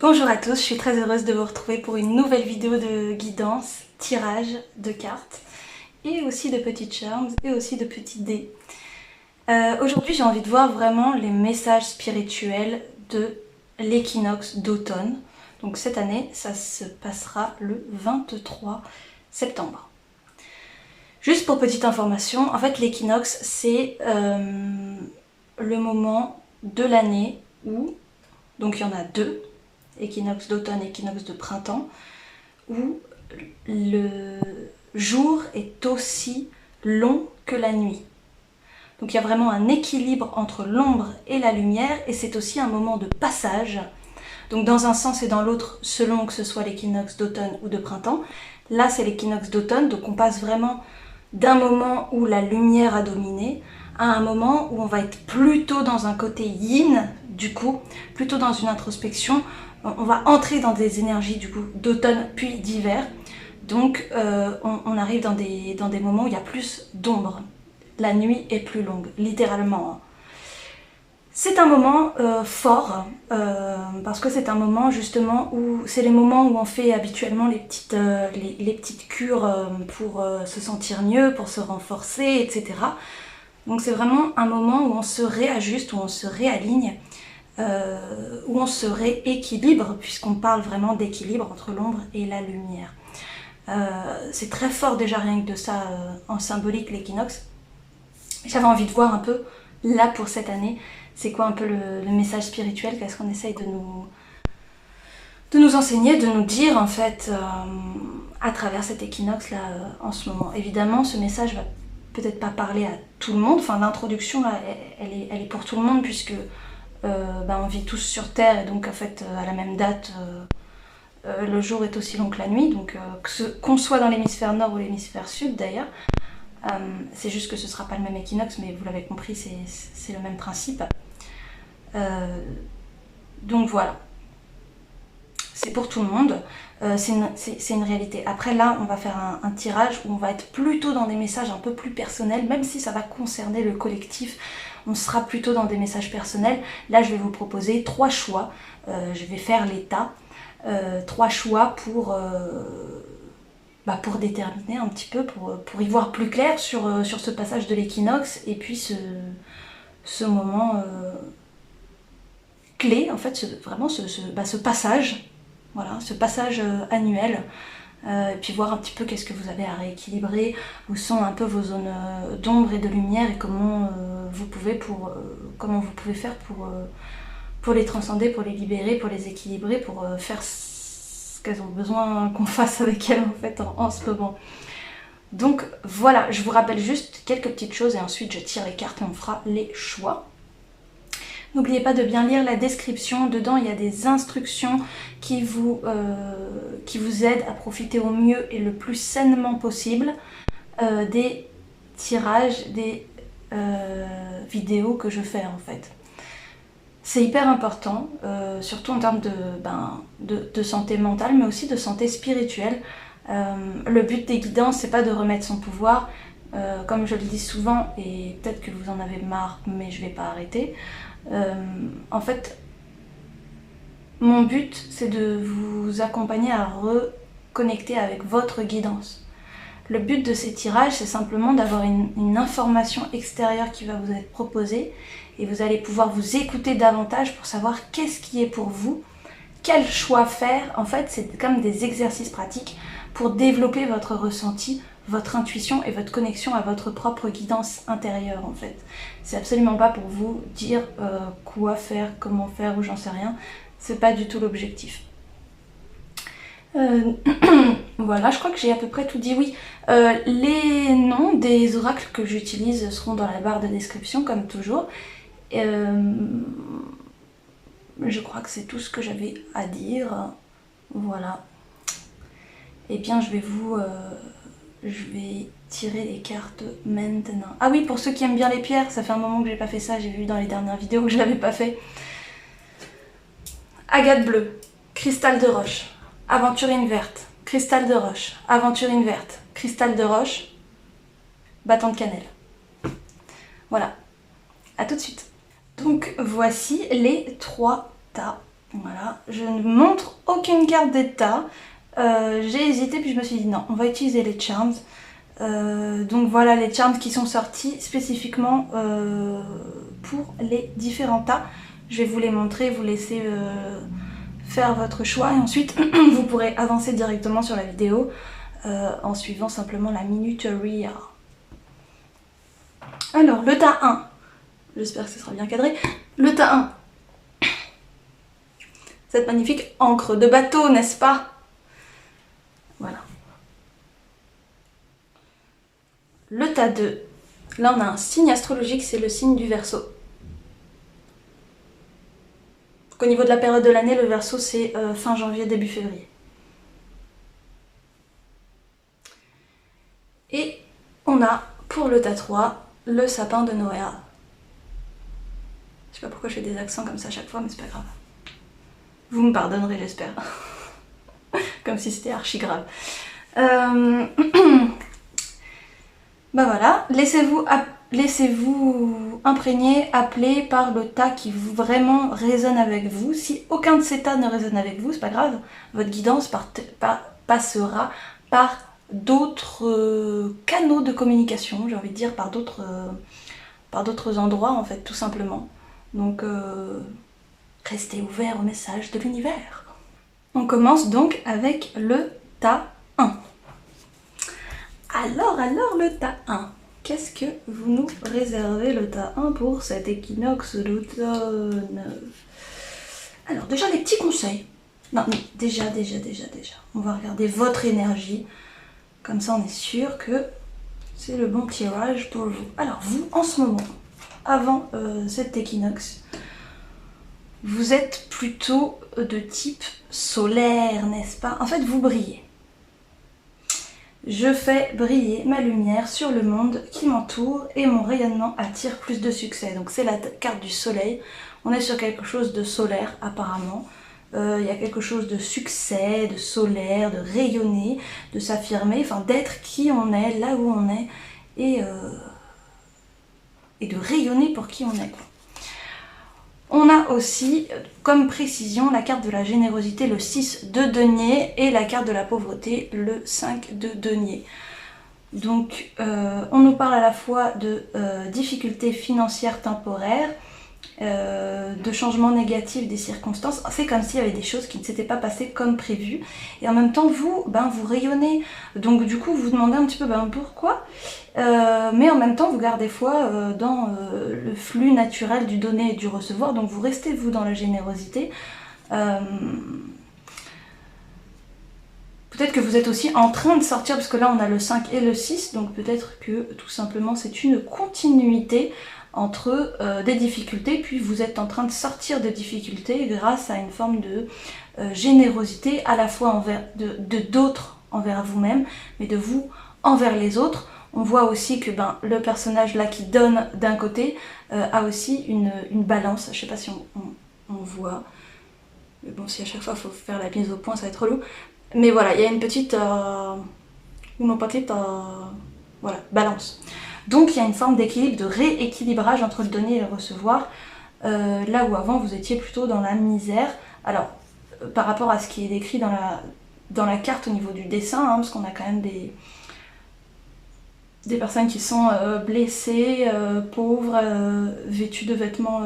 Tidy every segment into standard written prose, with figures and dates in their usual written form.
Bonjour à tous, je suis très heureuse de vous retrouver pour une nouvelle vidéo de guidance, tirage de cartes et aussi de petites charms et aussi de petits dés. Aujourd'hui j'ai envie de voir vraiment les messages spirituels de l'équinoxe d'automne. Donc cette année ça se passera le 23 septembre. Juste pour petite information, en fait l'équinoxe c'est le moment de l'année où, donc il y en a deux, équinoxe d'automne et équinoxe de printemps, où le jour est aussi long que la nuit. Donc il y a vraiment un équilibre entre l'ombre et la lumière, et c'est aussi un moment de passage. Donc dans un sens et dans l'autre, selon que ce soit l'équinoxe d'automne ou de printemps. Là c'est l'équinoxe d'automne, donc on passe vraiment d'un moment où la lumière a dominé à un moment où on va être plutôt dans un côté yin, du coup, plutôt dans une introspection. On va entrer dans des énergies du coup d'automne puis d'hiver. Donc on arrive dans des moments où il y a plus d'ombre. La nuit est plus longue, littéralement. C'est un moment fort, parce que c'est un moment justement où c'est les moments où on fait habituellement les petites cures pour se sentir mieux, pour se renforcer, etc. Donc c'est vraiment un moment où on se réajuste, où on se réaligne, où on se rééquilibre, puisqu'on parle vraiment d'équilibre entre l'ombre et la lumière. C'est très fort déjà rien que de ça en symbolique l'équinoxe. J'avais envie de voir un peu, là pour cette année, c'est quoi un peu le message spirituel, qu'est-ce qu'on essaye de nous enseigner, de nous dire en fait à travers cet équinoxe là en ce moment. Évidemment ce message va peut-être pas parler à tout le monde, enfin l'introduction là elle est pour tout le monde puisque on vit tous sur Terre et donc en fait à la même date le jour est aussi long que la nuit, donc qu'on soit dans l'hémisphère nord ou l'hémisphère sud d'ailleurs, c'est juste que ce sera pas le même équinoxe, mais vous l'avez compris, c'est le même principe. Donc voilà, c'est pour tout le monde, c'est une réalité. Après là on va faire un tirage où on va être plutôt dans des messages un peu plus personnels, même si ça va concerner le collectif, on sera plutôt dans des messages personnels. Là je vais vous proposer 3 choix, je vais faire l'état, 3 choix pour déterminer un petit peu, pour y voir plus clair sur ce passage de l'équinoxe et puis ce moment clé, en fait, vraiment ce passage, voilà, ce passage annuel, et puis voir un petit peu qu'est-ce que vous avez à rééquilibrer, où sont un peu vos zones d'ombre et de lumière, et comment vous pouvez faire pour les transcender, pour les libérer, pour les équilibrer, pour faire ce qu'elles ont besoin qu'on fasse avec elles en fait en ce moment. Donc voilà, je vous rappelle juste quelques petites choses et ensuite je tire les cartes et on fera les choix. N'oubliez pas de bien lire la description, dedans il y a des instructions qui vous aident à profiter au mieux et le plus sainement possible des tirages, des vidéos que je fais en fait. C'est hyper important, surtout en termes de santé mentale, mais aussi de santé spirituelle. Le but des guidances, c'est pas de remettre son pouvoir, comme je le dis souvent, et peut-être que vous en avez marre, mais je vais pas arrêter. En fait, mon but, c'est de vous accompagner à reconnecter avec votre guidance. Le but de ces tirages, c'est simplement d'avoir une information extérieure qui va vous être proposée et vous allez pouvoir vous écouter davantage pour savoir qu'est-ce qui est pour vous, quel choix faire. En fait, c'est comme des exercices pratiques pour développer votre ressenti, votre intuition et votre connexion à votre propre guidance intérieure en fait. C'est absolument pas pour vous dire quoi faire, comment faire ou j'en sais rien. C'est pas du tout l'objectif. Voilà, je crois que j'ai à peu près tout dit. Oui, les noms des oracles que j'utilise seront dans la barre de description comme toujours. Je crois que c'est tout ce que j'avais à dire. Voilà. Et bien je vais tirer les cartes maintenant. Ah oui, pour ceux qui aiment bien les pierres, ça fait un moment que j'ai pas fait ça, j'ai vu dans les dernières vidéos que je l'avais pas fait. Agate bleue, cristal de roche, aventurine verte, cristal de roche, aventurine verte, cristal de roche, bâton de cannelle. Voilà, à tout de suite. Donc voici les 3 tas Voilà, je ne montre aucune carte d'état. J'ai hésité puis je me suis dit non, on va utiliser les charms. Donc voilà les charms qui sont sortis spécifiquement pour les différents tas. Je vais vous les montrer, vous laisser faire votre choix et ensuite vous pourrez avancer directement sur la vidéo en suivant simplement la minuterie. Alors le tas 1, j'espère que ce sera bien cadré. Le tas 1, cette magnifique encre de bateau, n'est-ce pas? Voilà. Le tas 2, là on a un signe astrologique, c'est le signe du Verseau. Donc, au niveau de la période de l'année, le Verseau c'est fin janvier, début février. Et on a pour le tas 3, le sapin de Noël. Je sais pas pourquoi je fais des accents comme ça à chaque fois, mais c'est pas grave. Vous me pardonnerez, j'espère. Comme si c'était archi grave. Bah voilà, laissez-vous imprégner, appeler par le tas qui vraiment résonne avec vous. Si aucun de ces tas ne résonne avec vous, c'est pas grave. Votre guidance passera par d'autres canaux de communication, j'ai envie de dire, par d'autres endroits en fait, tout simplement. Donc restez ouverts au message de l'univers. On commence donc avec le tas 1. Alors, le tas 1. Qu'est-ce que vous nous réservez le tas 1 pour cet équinoxe d'automne? Alors, déjà les petits conseils. Non, mais déjà. On va regarder votre énergie. Comme ça, on est sûr que c'est le bon tirage pour vous. Alors, vous, en ce moment, avant cet équinoxe, vous êtes plutôt de type solaire, n'est-ce pas? En fait, vous brillez. Je fais briller ma lumière sur le monde qui m'entoure et mon rayonnement attire plus de succès. Donc c'est la carte du soleil. On est sur quelque chose de solaire apparemment. Il y a quelque chose de succès, de solaire, de rayonner, de s'affirmer, enfin d'être qui on est, là où on est et de rayonner pour qui on est. On a aussi comme précision la carte de la générosité, le 6 de denier, et la carte de la pauvreté, le 5 de denier. Donc on nous parle à la fois de difficultés financières temporaires, de changements négatifs des circonstances. C'est comme s'il y avait des choses qui ne s'étaient pas passées comme prévu. Et en même temps, vous rayonnez. Donc du coup, vous vous demandez un petit peu pourquoi. Mais en même temps, vous gardez foi dans le flux naturel du donner et du recevoir. Donc vous restez, vous, dans la générosité. Peut-être que vous êtes aussi en train de sortir, parce que là, on a le 5 et le 6. Donc peut-être que, tout simplement, c'est une continuité entre des difficultés, puis vous êtes en train de sortir des difficultés grâce à une forme de générosité, à la fois envers d'autres envers vous-même, mais de vous envers les autres. On voit aussi que le personnage là qui donne d'un côté a aussi une balance. Je sais pas si on voit, mais bon, si à chaque fois il faut faire la mise au point, ça va être relou. Mais voilà, il y a une petite voilà, balance. Donc il y a une forme d'équilibre, de rééquilibrage entre le donner et le recevoir, là où avant vous étiez plutôt dans la misère. Alors, par rapport à ce qui est décrit dans la carte au niveau du dessin, parce qu'on a quand même des personnes qui sont blessées, pauvres, vêtues de vêtements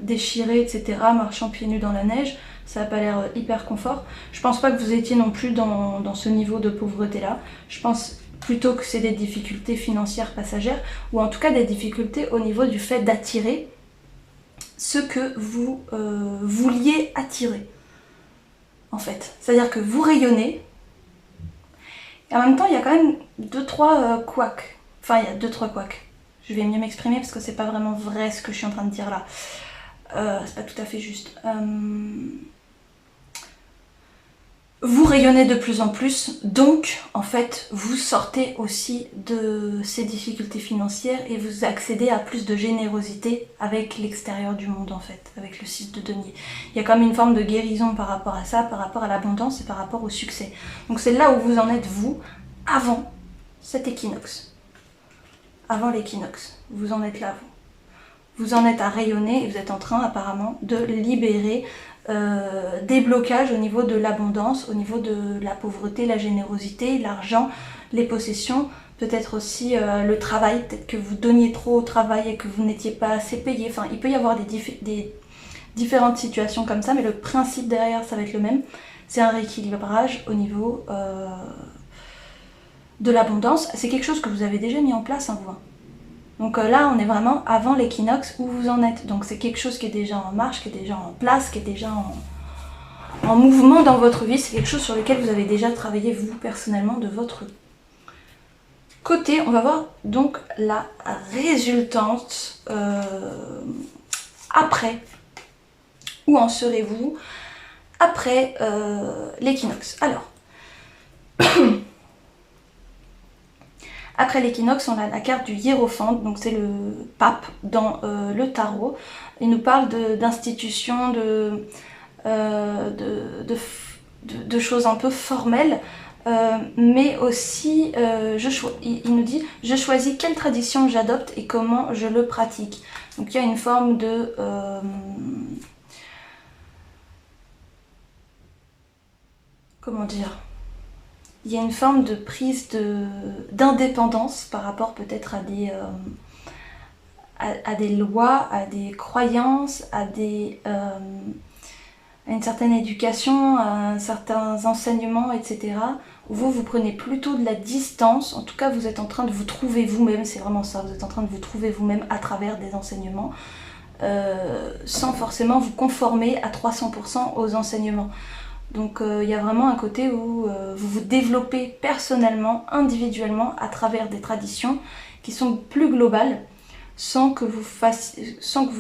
déchirés, etc., marchant pieds nus dans la neige, ça n'a pas l'air hyper confort. Je pense pas que vous étiez non plus dans ce niveau de pauvreté-là. Je pense plutôt que c'est des difficultés financières passagères, ou en tout cas des difficultés au niveau du fait d'attirer ce que vous vouliez attirer, en fait. C'est-à-dire que vous rayonnez, et en même temps il y a quand même 2-3 couacs. Enfin, il y a 2-3 couacs. Je vais mieux m'exprimer parce que c'est pas vraiment vrai ce que je suis en train de dire là. C'est pas tout à fait juste. Vous rayonnez de plus en plus, donc en fait vous sortez aussi de ces difficultés financières et vous accédez à plus de générosité avec l'extérieur du monde, en fait, avec le 6 de denier. Il y a quand même une forme de guérison par rapport à ça, par rapport à l'abondance et par rapport au succès. Donc c'est là où vous en êtes, vous, avant cet équinoxe. Avant l'équinoxe, vous en êtes là, vous. Vous en êtes à rayonner et vous êtes en train apparemment de libérer déblocage au niveau de l'abondance, au niveau de la pauvreté, la générosité, l'argent, les possessions, peut-être aussi le travail, peut-être que vous donniez trop au travail et que vous n'étiez pas assez payé. Enfin, il peut y avoir des différentes situations comme ça, mais le principe derrière, ça va être le même. C'est un rééquilibrage au niveau de l'abondance. C'est quelque chose que vous avez déjà mis en place, hein, vous. Donc là, on est vraiment avant l'équinoxe où vous en êtes. Donc c'est quelque chose qui est déjà en marche, qui est déjà en place, qui est déjà en mouvement dans votre vie. C'est quelque chose sur lequel vous avez déjà travaillé, vous, personnellement, de votre côté. On va voir donc la résultante après. Où en serez-vous après l'équinoxe? Alors, après l'équinoxe, on a la carte du Hiérophante, donc c'est le pape dans le tarot. Il nous parle d'institutions, de choses un peu formelles, mais aussi, il nous dit « Je choisis quelle tradition j'adopte et comment je le pratique ». Donc il y a une forme de... comment dire? Il y a une forme de prise d'indépendance par rapport peut-être à des lois, à des croyances, à une certaine éducation, à certains enseignements, etc. Vous prenez plutôt de la distance, en tout cas vous êtes en train de vous trouver vous-même, c'est vraiment ça, vous êtes en train de vous trouver vous-même à travers des enseignements, sans forcément vous conformer à 300% aux enseignements. Donc il y a vraiment un côté où vous vous développez personnellement, individuellement, à travers des traditions qui sont plus globales, sans que vous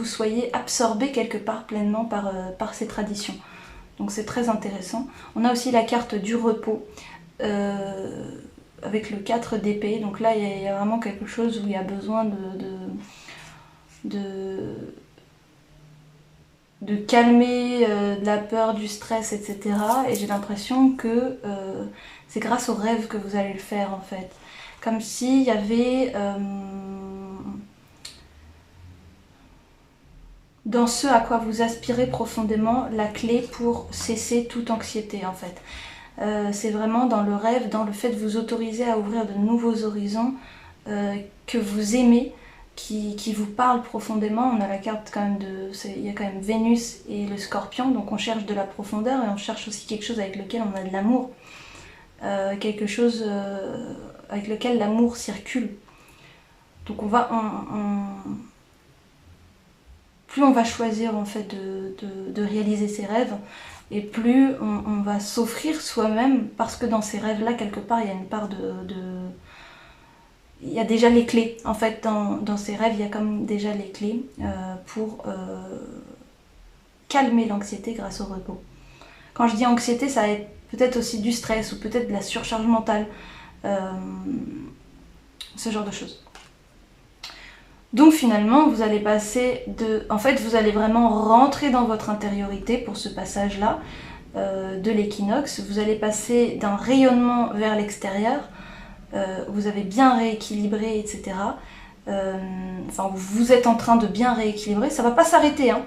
soyez absorbé quelque part pleinement par ces traditions. Donc c'est très intéressant. On a aussi la carte du repos, avec le 4 d'épée. Donc là, il y a vraiment quelque chose où il y a besoin de calmer de la peur, du stress, etc. Et j'ai l'impression que c'est grâce aux rêves que vous allez le faire, en fait. Comme s'il y avait dans ce à quoi vous aspirez profondément la clé pour cesser toute anxiété, en fait. C'est vraiment dans le rêve, dans le fait de vous autoriser à ouvrir de nouveaux horizons que vous aimez, qui vous parle profondément. On a la carte quand même il y a quand même Vénus et le Scorpion, donc on cherche de la profondeur et on cherche aussi quelque chose avec lequel on a de l'amour, quelque chose avec lequel l'amour circule. Donc plus on va choisir en fait de réaliser ses rêves, et plus on va s'offrir soi-même, parce que dans ces rêves-là, quelque part, il y a une part il y a déjà les clés, en fait, dans ces rêves, il y a comme déjà les clés pour calmer l'anxiété grâce au repos. Quand je dis anxiété, ça va être peut-être aussi du stress ou peut-être de la surcharge mentale, ce genre de choses. Donc finalement, vous allez passer en fait, vous allez vraiment rentrer dans votre intériorité pour ce passage-là de l'équinoxe. Vous allez passer d'un rayonnement vers l'extérieur. Vous avez bien rééquilibré, etc. Enfin, vous êtes en train de bien rééquilibrer. Ça va pas s'arrêter, hein.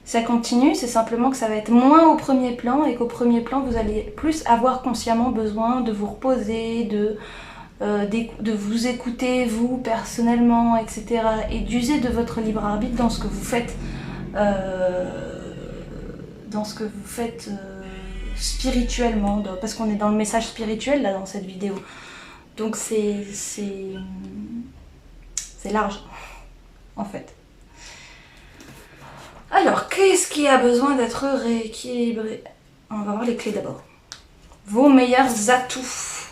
Ça continue, c'est simplement que ça va être moins au premier plan et qu'au premier plan, vous allez plus avoir consciemment besoin de vous reposer, de vous écouter, vous, personnellement, etc. Et d'user de votre libre arbitre dans ce que vous faites, spirituellement, parce qu'on est dans le message spirituel, là, dans cette vidéo. Donc c'est large, en fait. Alors, qu'est-ce qui a besoin d'être rééquilibré? On va voir les clés d'abord. Vos meilleurs atouts.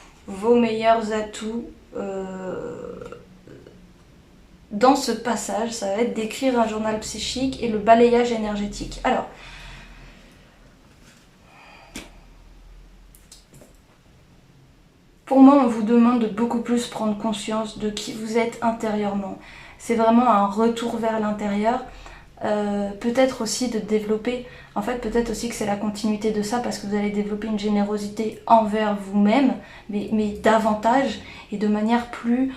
Dans ce passage, ça va être d'écrire un journal psychique et le balayage énergétique. Alors, pour moi, on vous demande de beaucoup plus prendre conscience de qui vous êtes intérieurement. C'est vraiment un retour vers l'intérieur. Peut-être aussi de développer, en fait peut-être aussi que c'est la continuité de ça, parce que vous allez développer une générosité envers vous-même, mais davantage et de manière plus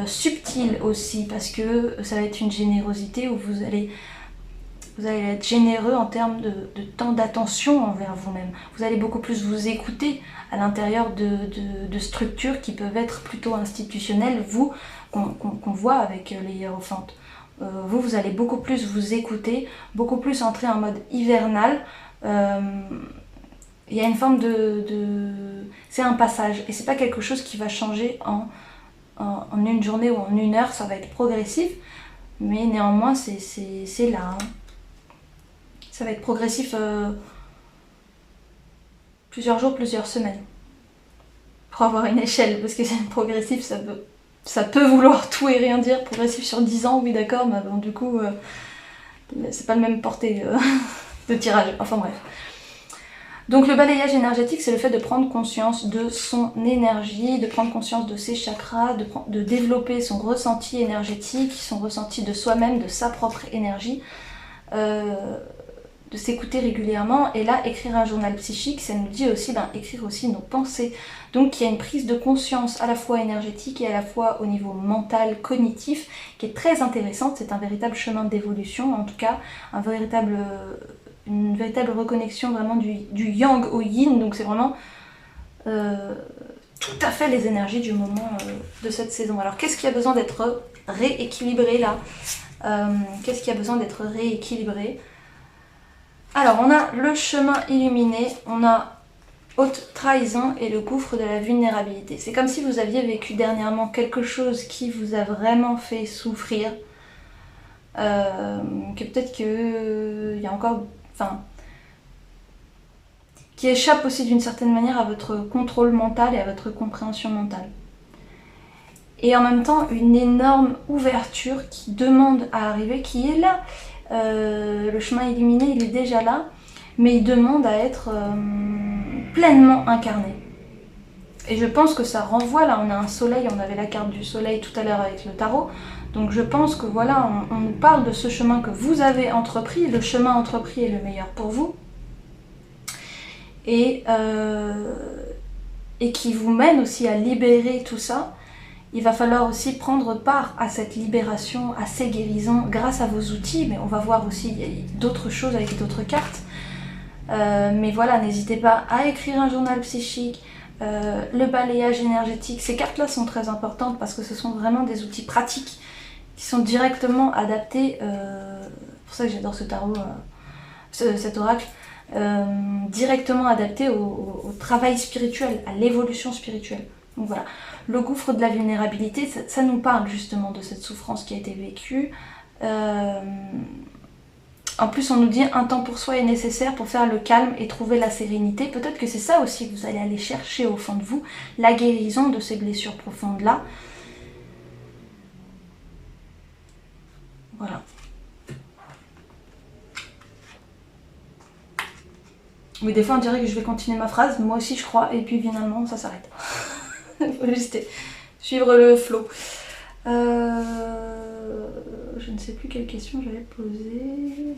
subtile aussi, parce que ça va être une générosité où vous allez Vous allez être généreux en termes de temps d'attention envers vous-même. Vous allez beaucoup plus vous écouter à l'intérieur de structures qui peuvent être plutôt institutionnelles, vous, qu'on voit avec les hiérophantes. Vous allez beaucoup plus vous écouter, beaucoup plus entrer en mode hivernal. Il y a une forme c'est un passage, et c'est pas quelque chose qui va changer en une journée ou en une heure, ça va être progressif, mais néanmoins c'est là. Hein. Ça va être progressif plusieurs jours, plusieurs semaines. Pour avoir une échelle, parce que c'est progressif, ça peut vouloir tout et rien dire. Progressif sur 10 ans, oui d'accord, mais bon, du coup, c'est pas le même portée de tirage. Enfin bref. Donc le balayage énergétique, c'est le fait de prendre conscience de son énergie, de prendre conscience de ses chakras, de développer son ressenti énergétique, son ressenti de soi-même, de sa propre énergie, de s'écouter régulièrement. Et là, écrire un journal psychique, ça nous dit aussi écrire aussi nos pensées. Donc il y a une prise de conscience à la fois énergétique et à la fois au niveau mental, cognitif, qui est très intéressante. C'est un véritable chemin d'évolution, en tout cas une véritable reconnexion vraiment du yang au yin, donc c'est vraiment tout à fait les énergies du moment de cette saison. Alors qu'est-ce qui a besoin d'être rééquilibré là? Qu'est-ce qui a besoin d'être rééquilibré? Alors on a le chemin illuminé, on a haute trahison et le gouffre de la vulnérabilité. C'est comme si vous aviez vécu dernièrement quelque chose qui vous a vraiment fait souffrir, que peut-être qu'il y a encore... Enfin, qui échappe aussi d'une certaine manière à votre contrôle mental et à votre compréhension mentale. Et en même temps, une énorme ouverture qui demande à arriver, qui est là. Le chemin illuminé, il est déjà là, mais il demande à être pleinement incarné. Et je pense que ça renvoie, là on a un soleil, on avait la carte du soleil tout à l'heure avec le tarot, donc je pense que voilà, on nous parle de ce chemin que vous avez entrepris, le chemin entrepris est le meilleur pour vous, et qui vous mène aussi à libérer tout ça. Il va falloir aussi prendre part à cette libération, à ces guérisons, grâce à vos outils, mais on va voir aussi d'autres choses avec d'autres cartes. Mais voilà, n'hésitez pas à écrire un journal psychique, le balayage énergétique. Ces cartes-là sont très importantes parce que ce sont vraiment des outils pratiques qui sont directement adaptés, c'est pour ça que j'adore ce tarot, cet oracle, directement adaptés au travail spirituel, à l'évolution spirituelle. Donc voilà, le gouffre de la vulnérabilité, ça nous parle justement de cette souffrance qui a été vécue. En plus, on nous dit un temps pour soi est nécessaire pour faire le calme et trouver la sérénité. Peut-être que c'est ça aussi que vous allez aller chercher au fond de vous, la guérison de ces blessures profondes-là. Voilà. Oui, des fois on dirait que je vais continuer ma phrase, moi aussi je crois, et puis finalement ça s'arrête. Il faut juste suivre le flow. Je ne sais plus quelle question j'avais posée.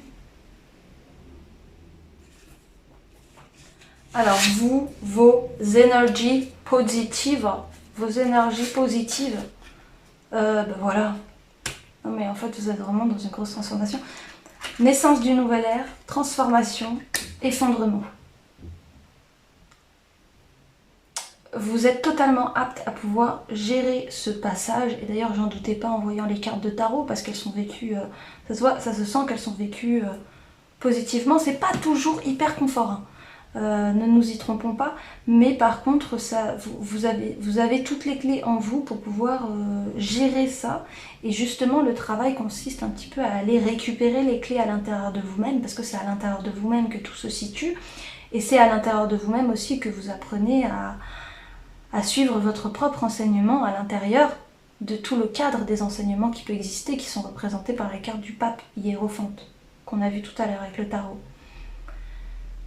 Alors vous, vos énergies positives, ben voilà. Non mais en fait vous êtes vraiment dans une grosse transformation. Naissance d'une nouvelle ère, transformation, effondrement. Vous êtes totalement apte à pouvoir gérer ce passage, et d'ailleurs j'en doutais pas en voyant les cartes de tarot parce qu'elles sont vécues, ça se sent qu'elles sont vécues positivement. C'est pas toujours hyper confort, hein. Ne nous y trompons pas, mais par contre vous avez toutes les clés en vous pour pouvoir gérer ça, et justement le travail consiste un petit peu à aller récupérer les clés à l'intérieur de vous-même, parce que c'est à l'intérieur de vous-même que tout se situe, et c'est à l'intérieur de vous-même aussi que vous apprenez à suivre votre propre enseignement à l'intérieur de tout le cadre des enseignements qui peut exister, qui sont représentés par les cartes du pape hiérophante, qu'on a vu tout à l'heure avec le tarot.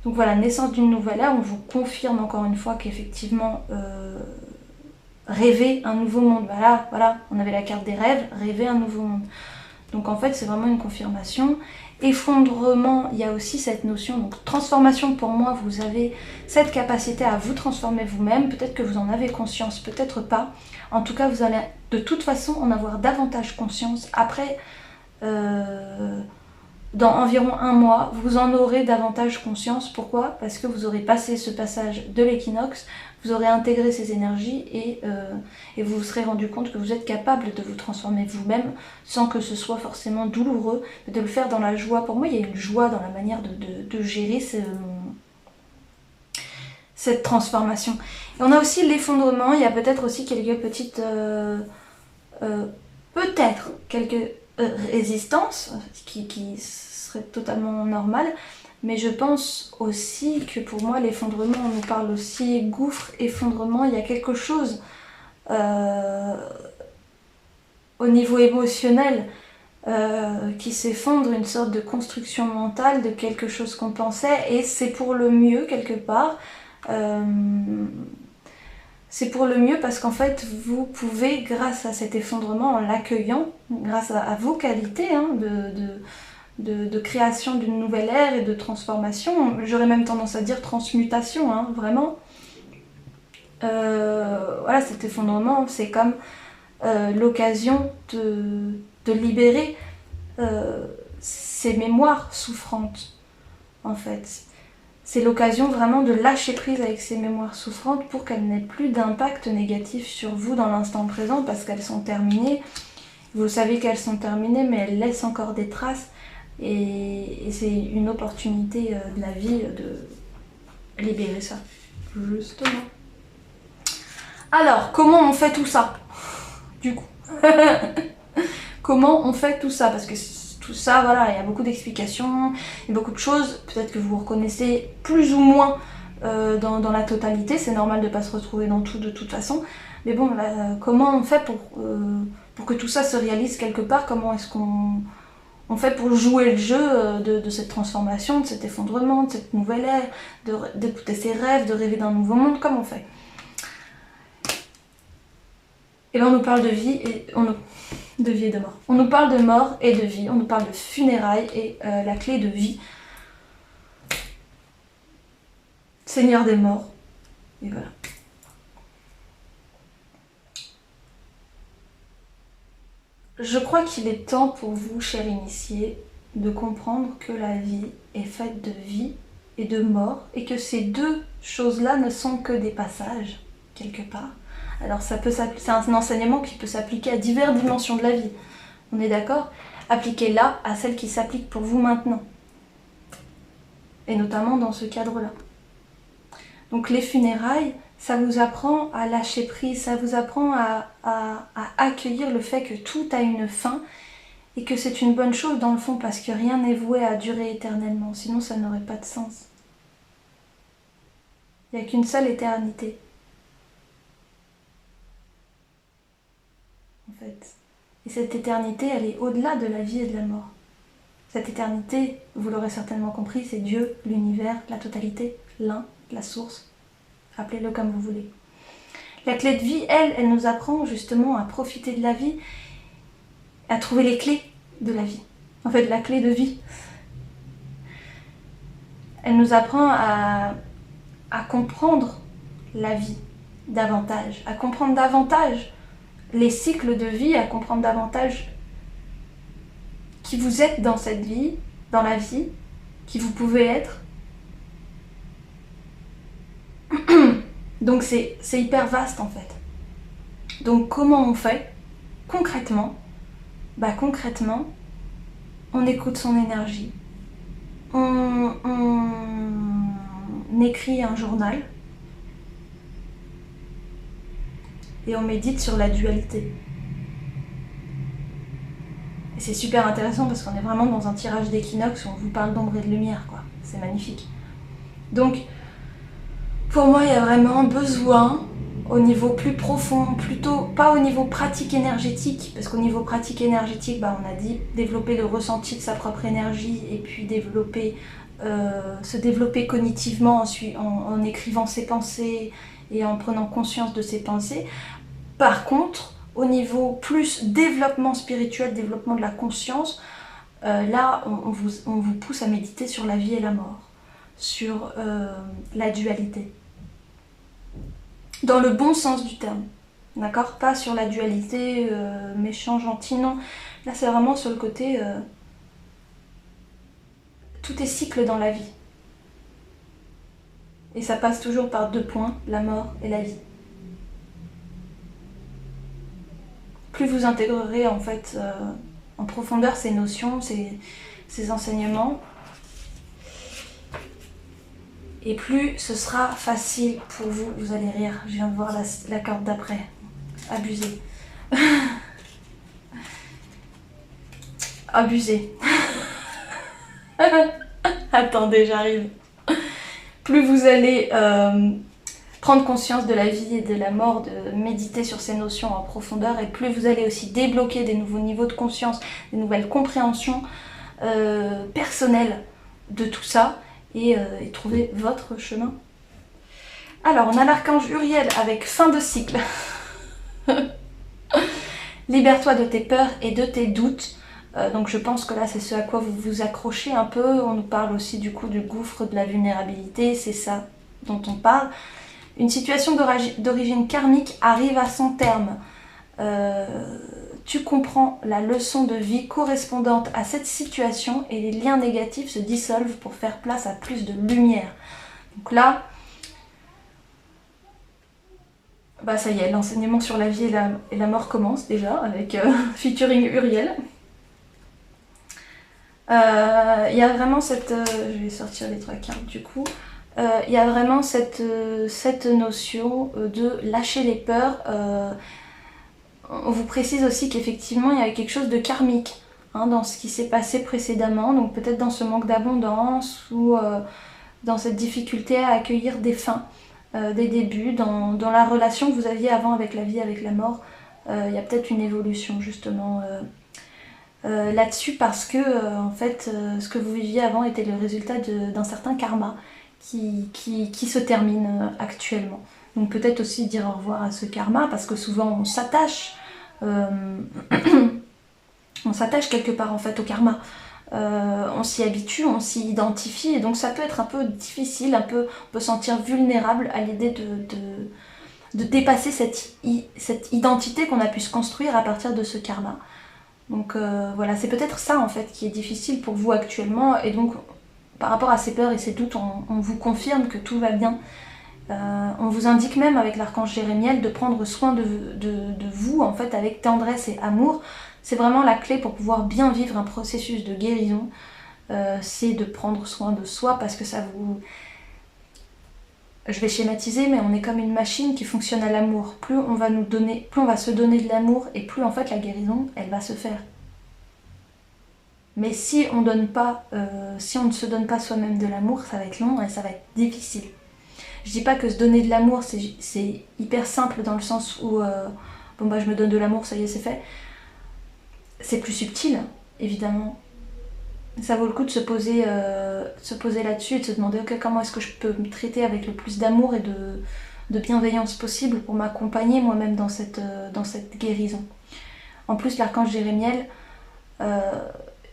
Donc voilà, naissance d'une nouvelle ère, on vous confirme encore une fois qu'effectivement, rêver un nouveau monde, voilà, on avait la carte des rêves, rêver un nouveau monde. Donc en fait, c'est vraiment une confirmation. Effondrement, il y a aussi cette notion, donc transformation, pour moi, vous avez cette capacité à vous transformer vous-même, peut-être que vous en avez conscience, peut-être pas. En tout cas, vous allez de toute façon en avoir davantage conscience après dans environ 1 mois, vous en aurez davantage conscience. Pourquoi? Parce que vous aurez passé ce passage de l'équinoxe, vous aurez intégré ces énergies et vous vous serez rendu compte que vous êtes capable de vous transformer vous-même sans que ce soit forcément douloureux, mais de le faire dans la joie. Pour moi, il y a une joie dans la manière de gérer cette transformation. Et on a aussi l'effondrement, il y a peut-être aussi quelques petites... peut-être quelques résistances qui seraient totalement normales, mais je pense aussi que pour moi l'effondrement, on nous parle aussi gouffre, effondrement, il y a quelque chose au niveau émotionnel qui s'effondre, une sorte de construction mentale de quelque chose qu'on pensait, et c'est pour le mieux quelque part. C'est pour le mieux parce qu'en fait, vous pouvez, grâce à cet effondrement, en l'accueillant, grâce à vos qualités hein, de création d'une nouvelle ère et de transformation, j'aurais même tendance à dire transmutation, hein, vraiment. Voilà, cet effondrement, c'est comme l'occasion de libérer ces mémoires souffrantes, en fait. C'est l'occasion vraiment de lâcher prise avec ces mémoires souffrantes pour qu'elles n'aient plus d'impact négatif sur vous dans l'instant présent parce qu'elles sont terminées. Vous savez qu'elles sont terminées, mais elles laissent encore des traces. Et c'est une opportunité de la vie de libérer ça, justement. Alors, comment on fait tout ça, du coup? Comment on fait tout ça? Parce que tout ça, voilà, il y a beaucoup d'explications, il y a beaucoup de choses, peut-être que vous vous reconnaissez plus ou moins dans la totalité, c'est normal de ne pas se retrouver dans tout de toute façon, mais bon, là, comment on fait pour que tout ça se réalise quelque part? Comment est-ce qu'on fait pour jouer le jeu de cette transformation, de cet effondrement, de cette nouvelle ère, d'écouter ses rêves, de rêver d'un nouveau monde? Comment on fait? Et là on nous parle de vie et de vie et de mort. On nous parle de mort et de vie, on nous parle de funérailles et la clé de vie. Seigneur des morts. Et voilà. Je crois qu'il est temps pour vous, chers initiés, de comprendre que la vie est faite de vie et de mort et que ces deux choses-là ne sont que des passages, quelque part. Alors c'est un enseignement qui peut s'appliquer à diverses dimensions de la vie. On est d'accord? Appliquez-la à celle qui s'applique pour vous maintenant. Et notamment dans ce cadre-là. Donc les funérailles, ça vous apprend à lâcher prise, ça vous apprend à accueillir le fait que tout a une fin et que c'est une bonne chose dans le fond parce que rien n'est voué à durer éternellement, sinon ça n'aurait pas de sens. Il n'y a qu'une seule éternité. En fait. Et cette éternité, elle est au-delà de la vie et de la mort. Cette éternité, vous l'aurez certainement compris, c'est Dieu, l'univers, la totalité, l'un, la source. Appelez-le comme vous voulez. La clé de vie, elle nous apprend justement à profiter de la vie, à trouver les clés de la vie. En fait, la clé de vie. Elle nous apprend à comprendre la vie davantage, à comprendre davantage les cycles de vie, à comprendre davantage qui vous êtes dans cette vie, dans la vie, qui vous pouvez être. Donc c'est hyper vaste en fait. Donc comment on fait concrètement? Concrètement, on écoute son énergie, on écrit un journal et on médite sur la dualité. Et c'est super intéressant parce qu'on est vraiment dans un tirage d'équinoxe où on vous parle d'ombre et de lumière, quoi. C'est magnifique. Donc, pour moi, il y a vraiment besoin, au niveau plus profond, plutôt pas au niveau pratique énergétique, parce qu'au niveau pratique énergétique, on a dit développer le ressenti de sa propre énergie et puis se développer cognitivement en écrivant ses pensées et en prenant conscience de ses pensées. Par contre, au niveau plus développement spirituel, développement de la conscience, là on vous pousse à méditer sur la vie et la mort, sur la dualité. Dans le bon sens du terme, d'accord? Pas sur la dualité méchant, gentil, non. Là c'est vraiment sur le côté tout est cycle dans la vie. Et ça passe toujours par 2 points, la mort et la vie. Plus vous intégrerez en fait en profondeur ces notions, ces enseignements, et plus ce sera facile pour vous. Vous allez rire, je viens de voir la carte d'après. Abusé. Abusé. Attendez, j'arrive. Plus vous allez prendre conscience de la vie et de la mort, de méditer sur ces notions en profondeur, et plus vous allez aussi débloquer des nouveaux niveaux de conscience, des nouvelles compréhensions personnelles de tout ça, et trouver votre chemin. Alors, on a l'archange Uriel avec fin de cycle. Libère-toi de tes peurs et de tes doutes. Donc je pense que là c'est ce à quoi vous vous accrochez un peu. On nous parle aussi du coup du gouffre de la vulnérabilité, c'est ça dont on parle. Une situation d'origine karmique arrive à son terme. Tu comprends la leçon de vie correspondante à cette situation et les liens négatifs se dissolvent pour faire place à plus de lumière. Donc là, bah ça y est, l'enseignement sur la vie et la mort commence déjà avec featuring Uriel. Il y a vraiment cette... je vais sortir les 3 cartes du coup. Il y a vraiment cette notion de lâcher les peurs. On vous précise aussi qu'effectivement il y avait quelque chose de karmique dans ce qui s'est passé précédemment. Donc peut-être dans ce manque d'abondance ou dans cette difficulté à accueillir des fins, des débuts. Dans la relation que vous aviez avant avec la vie, avec la mort, il y a peut-être une évolution justement là-dessus, parce que en fait ce que vous viviez avant était le résultat d'un certain karma qui se termine actuellement. Donc peut-être aussi dire au revoir à ce karma, parce que souvent on s'attache on s'attache quelque part en fait au karma. On s'y habitue, on s'y identifie, et donc ça peut être un peu difficile, on peut se sentir vulnérable à l'idée de dépasser cette identité qu'on a pu se construire à partir de ce karma. Donc voilà, c'est peut-être ça en fait qui est difficile pour vous actuellement, et donc par rapport à ces peurs et ces doutes, on vous confirme que tout va bien. On vous indique même avec l'archange Jérémiel de prendre soin de vous en fait avec tendresse et amour. C'est vraiment la clé pour pouvoir bien vivre un processus de guérison. C'est de prendre soin de soi, parce que ça vous... Je vais schématiser, mais on est comme une machine qui fonctionne à l'amour. Plus on va se donner de l'amour, et plus en fait la guérison, elle va se faire. Mais si on ne se donne pas soi-même de l'amour, ça va être long et ça va être difficile. Je dis pas que se donner de l'amour c'est hyper simple, dans le sens où bon bah je me donne de l'amour, ça y est, c'est fait. C'est plus subtil, évidemment. Ça vaut le coup de se poser là-dessus et de se demander ok, comment est-ce que je peux me traiter avec le plus d'amour et de bienveillance possible pour m'accompagner moi-même dans cette guérison. En plus, l'archange Jérémiel,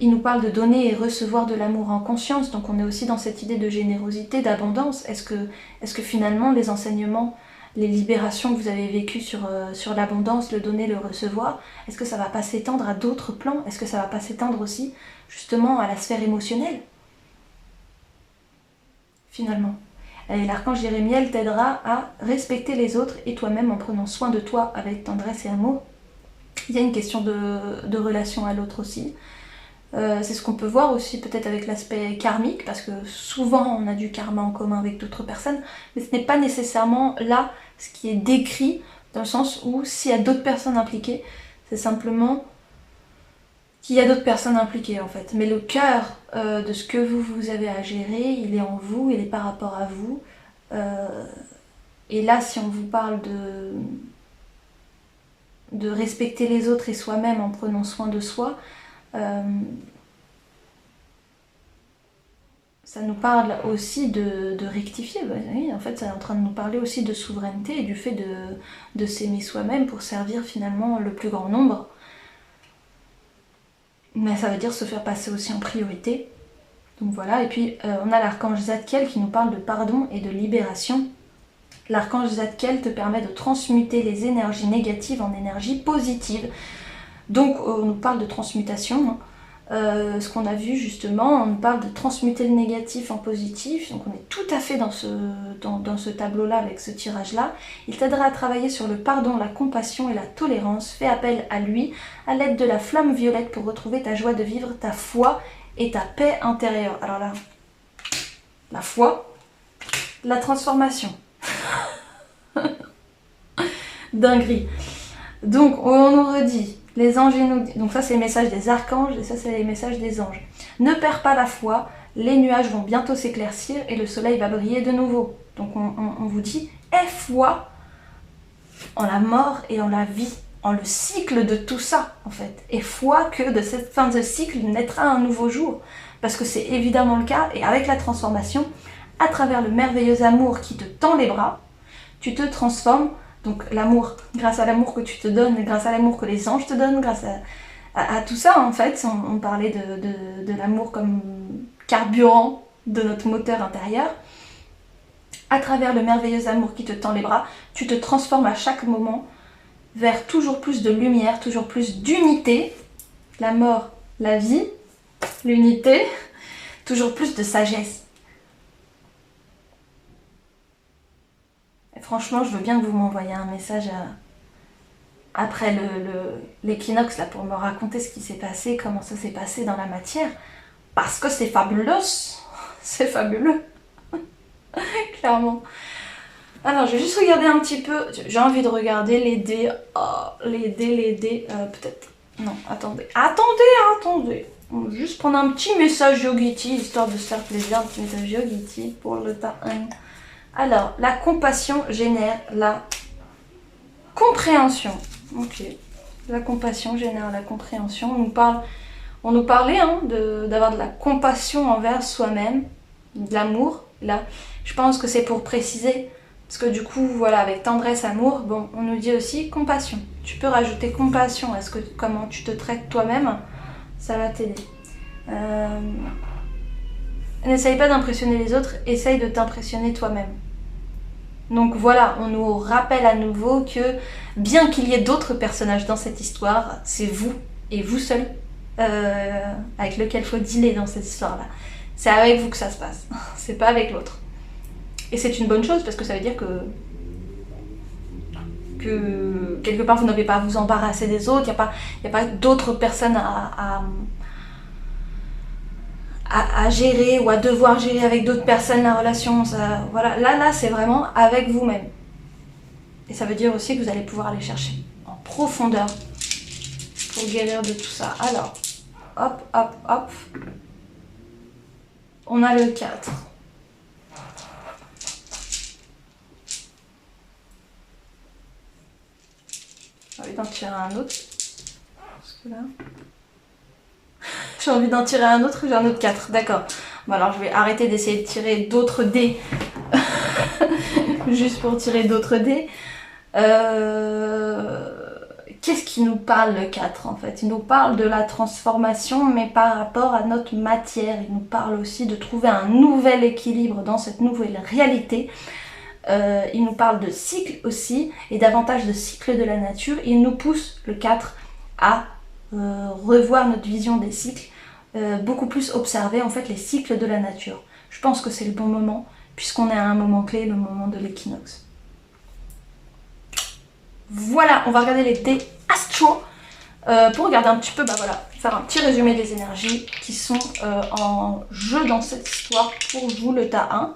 il nous parle de donner et recevoir de l'amour en conscience, donc on est aussi dans cette idée de générosité, d'abondance. Est-ce que finalement les enseignements, les libérations que vous avez vécues sur l'abondance, le donner, le recevoir, est-ce que ça va pas s'étendre à d'autres plans? Est-ce que ça va pas s'étendre aussi justement à la sphère émotionnelle finalement? Et l'archange Jérémiel t'aidera à respecter les autres et toi-même en prenant soin de toi avec tendresse et amour. Il y a une question de relation à l'autre aussi. C'est ce qu'on peut voir aussi peut-être avec l'aspect karmique, parce que souvent on a du karma en commun avec d'autres personnes, mais ce n'est pas nécessairement là ce qui est décrit, dans le sens où s'il y a d'autres personnes impliquées, c'est simplement qu'il y a d'autres personnes impliquées en fait. Mais le cœur de ce que vous avez à gérer, il est en vous, il est par rapport à vous. Et là, si on vous parle de respecter les autres et soi-même en prenant soin de soi, ça nous parle aussi de rectifier. Oui, en fait, ça est en train de nous parler aussi de souveraineté et du fait de s'aimer soi-même pour servir finalement le plus grand nombre. Mais ça veut dire se faire passer aussi en priorité. Donc voilà, et puis on a l'archange Zadkiel qui nous parle de pardon et de libération. L'archange Zadkiel te permet de transmuter les énergies négatives en énergies positives. Donc on nous parle de transmutation, ce qu'on a vu justement, on parle de transmuter le négatif en positif, donc on est tout à fait dans ce tableau-là avec ce tirage-là. Il t'aidera à travailler sur le pardon, la compassion et la tolérance. Fais appel à lui à l'aide de la flamme violette pour retrouver ta joie de vivre, ta foi et ta paix intérieure. Alors là, la foi, la transformation. Dinguerie. Donc on nous redit, les anges nous... Donc ça c'est les messages des archanges et ça c'est les messages des anges. Ne perds pas la foi, les nuages vont bientôt s'éclaircir et le soleil va briller de nouveau. Donc on vous dit, aie foi en la mort et en la vie, en le cycle de tout ça en fait. Et foi que de cette fin de cycle naîtra un nouveau jour. Parce que c'est évidemment le cas, et avec la transformation, à travers le merveilleux amour qui te tend les bras, tu te transformes. Donc l'amour, grâce à l'amour que tu te donnes, grâce à l'amour que les anges te donnent, grâce à tout ça en fait, on parlait de l'amour comme carburant de notre moteur intérieur. À travers le merveilleux amour qui te tend les bras, tu te transformes à chaque moment vers toujours plus de lumière, toujours plus d'unité, la mort, la vie, l'unité, toujours plus de sagesse. Et franchement, je veux bien que vous m'envoyiez un message après l'équinoxe là pour me raconter ce qui s'est passé, comment ça s'est passé dans la matière, parce que c'est fabuleux, c'est fabuleux, clairement. Alors, je vais juste regarder un petit peu, j'ai envie de regarder les dés, peut-être, non, attendez, on va juste prendre un petit message Yogiti, histoire de se faire plaisir, un petit message Yogiti pour le tas 1. Alors, la compassion génère la compréhension. Ok, la compassion génère la compréhension. On nous parlait hein, d'avoir de la compassion envers soi-même, de l'amour. Là, je pense que c'est pour préciser, parce que du coup, voilà, avec tendresse, amour, bon, on nous dit aussi compassion. Tu peux rajouter compassion à comment tu te traites toi-même, ça va t'aider. N'essaye pas d'impressionner les autres, essaye de t'impressionner toi-même. Donc voilà, on nous rappelle à nouveau que bien qu'il y ait d'autres personnages dans cette histoire, c'est vous et vous seul avec lequel il faut dealer dans cette histoire-là. C'est avec vous que ça se passe, c'est pas avec l'autre. Et c'est une bonne chose parce que ça veut dire que quelque part vous n'avez pas à vous embarrasser des autres, il n'y a pas d'autres personnes à gérer ou à devoir gérer avec d'autres personnes la relation. Ça, voilà. Là c'est vraiment avec vous-même. Et ça veut dire aussi que vous allez pouvoir aller chercher en profondeur pour guérir de tout ça. Alors, hop, hop, hop. On a le 4. J'ai envie d'en tirer un autre. Parce que là... J'ai envie d'en tirer un autre, j'ai un autre 4, d'accord. Bon alors je vais arrêter d'essayer de tirer d'autres dés, juste pour tirer d'autres dés. Qu'est-ce qui nous parle le 4 en fait? Il nous parle de la transformation, mais par rapport à notre matière. Il nous parle aussi de trouver un nouvel équilibre dans cette nouvelle réalité. Il nous parle de cycle aussi, et davantage de cycle de la nature. Il nous pousse, le 4, à revoir notre vision des cycles, beaucoup plus observer en fait les cycles de la nature. Je pense que c'est le bon moment puisqu'on est à un moment clé, le moment de l'équinoxe. Voilà, on va regarder les dés astro pour regarder un petit peu, bah voilà, faire un petit résumé des énergies qui sont en jeu dans cette histoire pour vous, le tas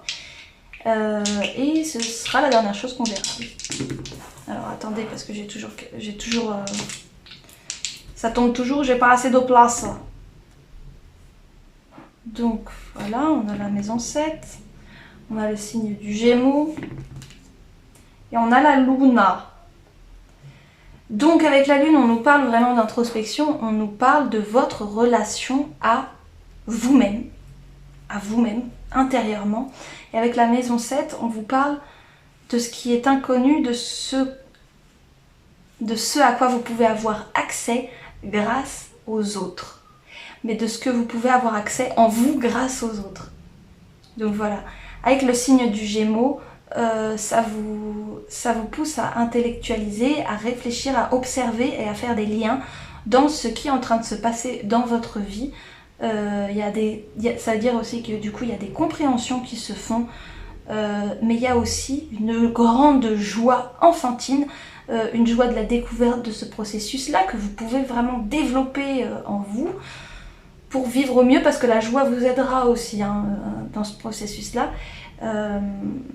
1. Et ce sera la dernière chose qu'on verra. Alors attendez, parce que j'ai toujours ça tombe toujours, j'ai pas assez de place. Donc voilà, on a la maison 7, on a le signe du Gémeaux et on a la Luna. Donc avec la Lune, on nous parle vraiment d'introspection, on nous parle de votre relation à vous-même, intérieurement. Et avec la maison 7, on vous parle de ce qui est inconnu, de ce à quoi vous pouvez avoir accès grâce aux autres, mais de ce que vous pouvez avoir accès en vous grâce aux autres. Donc voilà, avec le signe du Gémeaux, ça vous pousse à intellectualiser, à réfléchir, à observer et à faire des liens dans ce qui est en train de se passer dans votre vie. Ça veut dire aussi que du coup il y a des compréhensions qui se font, mais il y a aussi une grande joie enfantine, une joie de la découverte de ce processus-là que vous pouvez vraiment développer en vous pour vivre au mieux, parce que la joie vous aidera aussi dans ce processus-là.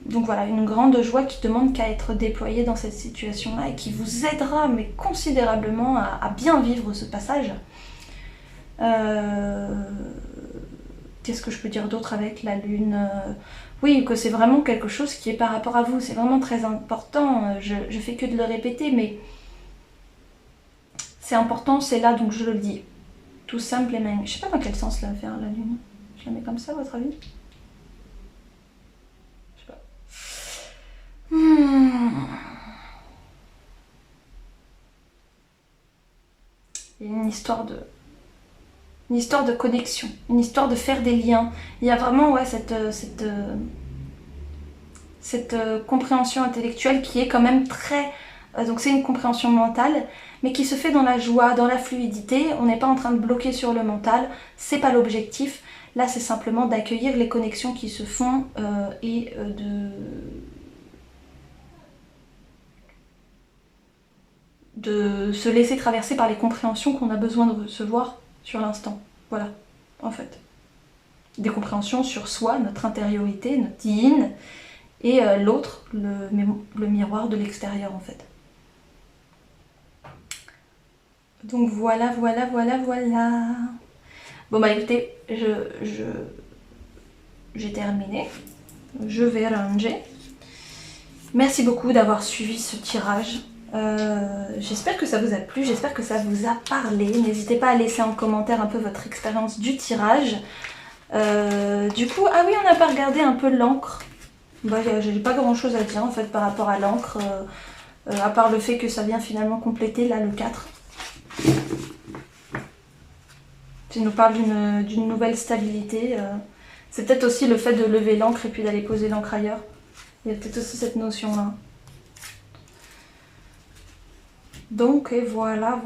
Donc voilà, une grande joie qui demande qu'à être déployée dans cette situation-là et qui vous aidera mais considérablement à bien vivre ce passage. Qu'est-ce que je peux dire d'autre avec la lune? Oui, que c'est vraiment quelque chose qui est par rapport à vous, c'est vraiment très important. Je fais que de le répéter, mais c'est important, c'est là, donc je le dis. Tout simple et même. Je sais pas dans quel sens la faire, la lune. Je la mets comme ça, à votre avis? Je sais pas. Il y a une histoire de connexion, une histoire de faire des liens. Il y a vraiment cette compréhension intellectuelle qui est quand même très... donc c'est une compréhension mentale, mais qui se fait dans la joie, dans la fluidité. On n'est pas en train de bloquer sur le mental, c'est pas l'objectif. Là, c'est simplement d'accueillir les connexions qui se font et de se laisser traverser par les compréhensions qu'on a besoin de recevoir sur l'instant. Voilà, en fait. Des compréhensions sur soi, notre intériorité, notre yin, et l'autre, le miroir de l'extérieur, en fait. Donc voilà. Bon bah écoutez, j'ai terminé. Je vais ranger. Merci beaucoup d'avoir suivi ce tirage. J'espère que ça vous a plu, j'espère que ça vous a parlé. N'hésitez pas à laisser en commentaire un peu votre expérience du tirage. Du coup, ah oui, on n'a pas regardé un peu l'encre. Bah, j'ai pas grand chose à dire en fait par rapport à l'encre, à part le fait que ça vient finalement compléter là le 4. Ça nous parle d'une nouvelle stabilité. C'est peut-être aussi le fait de lever l'encre et puis d'aller poser l'encre ailleurs. Il y a peut-être aussi cette notion-là. Donc, et voilà.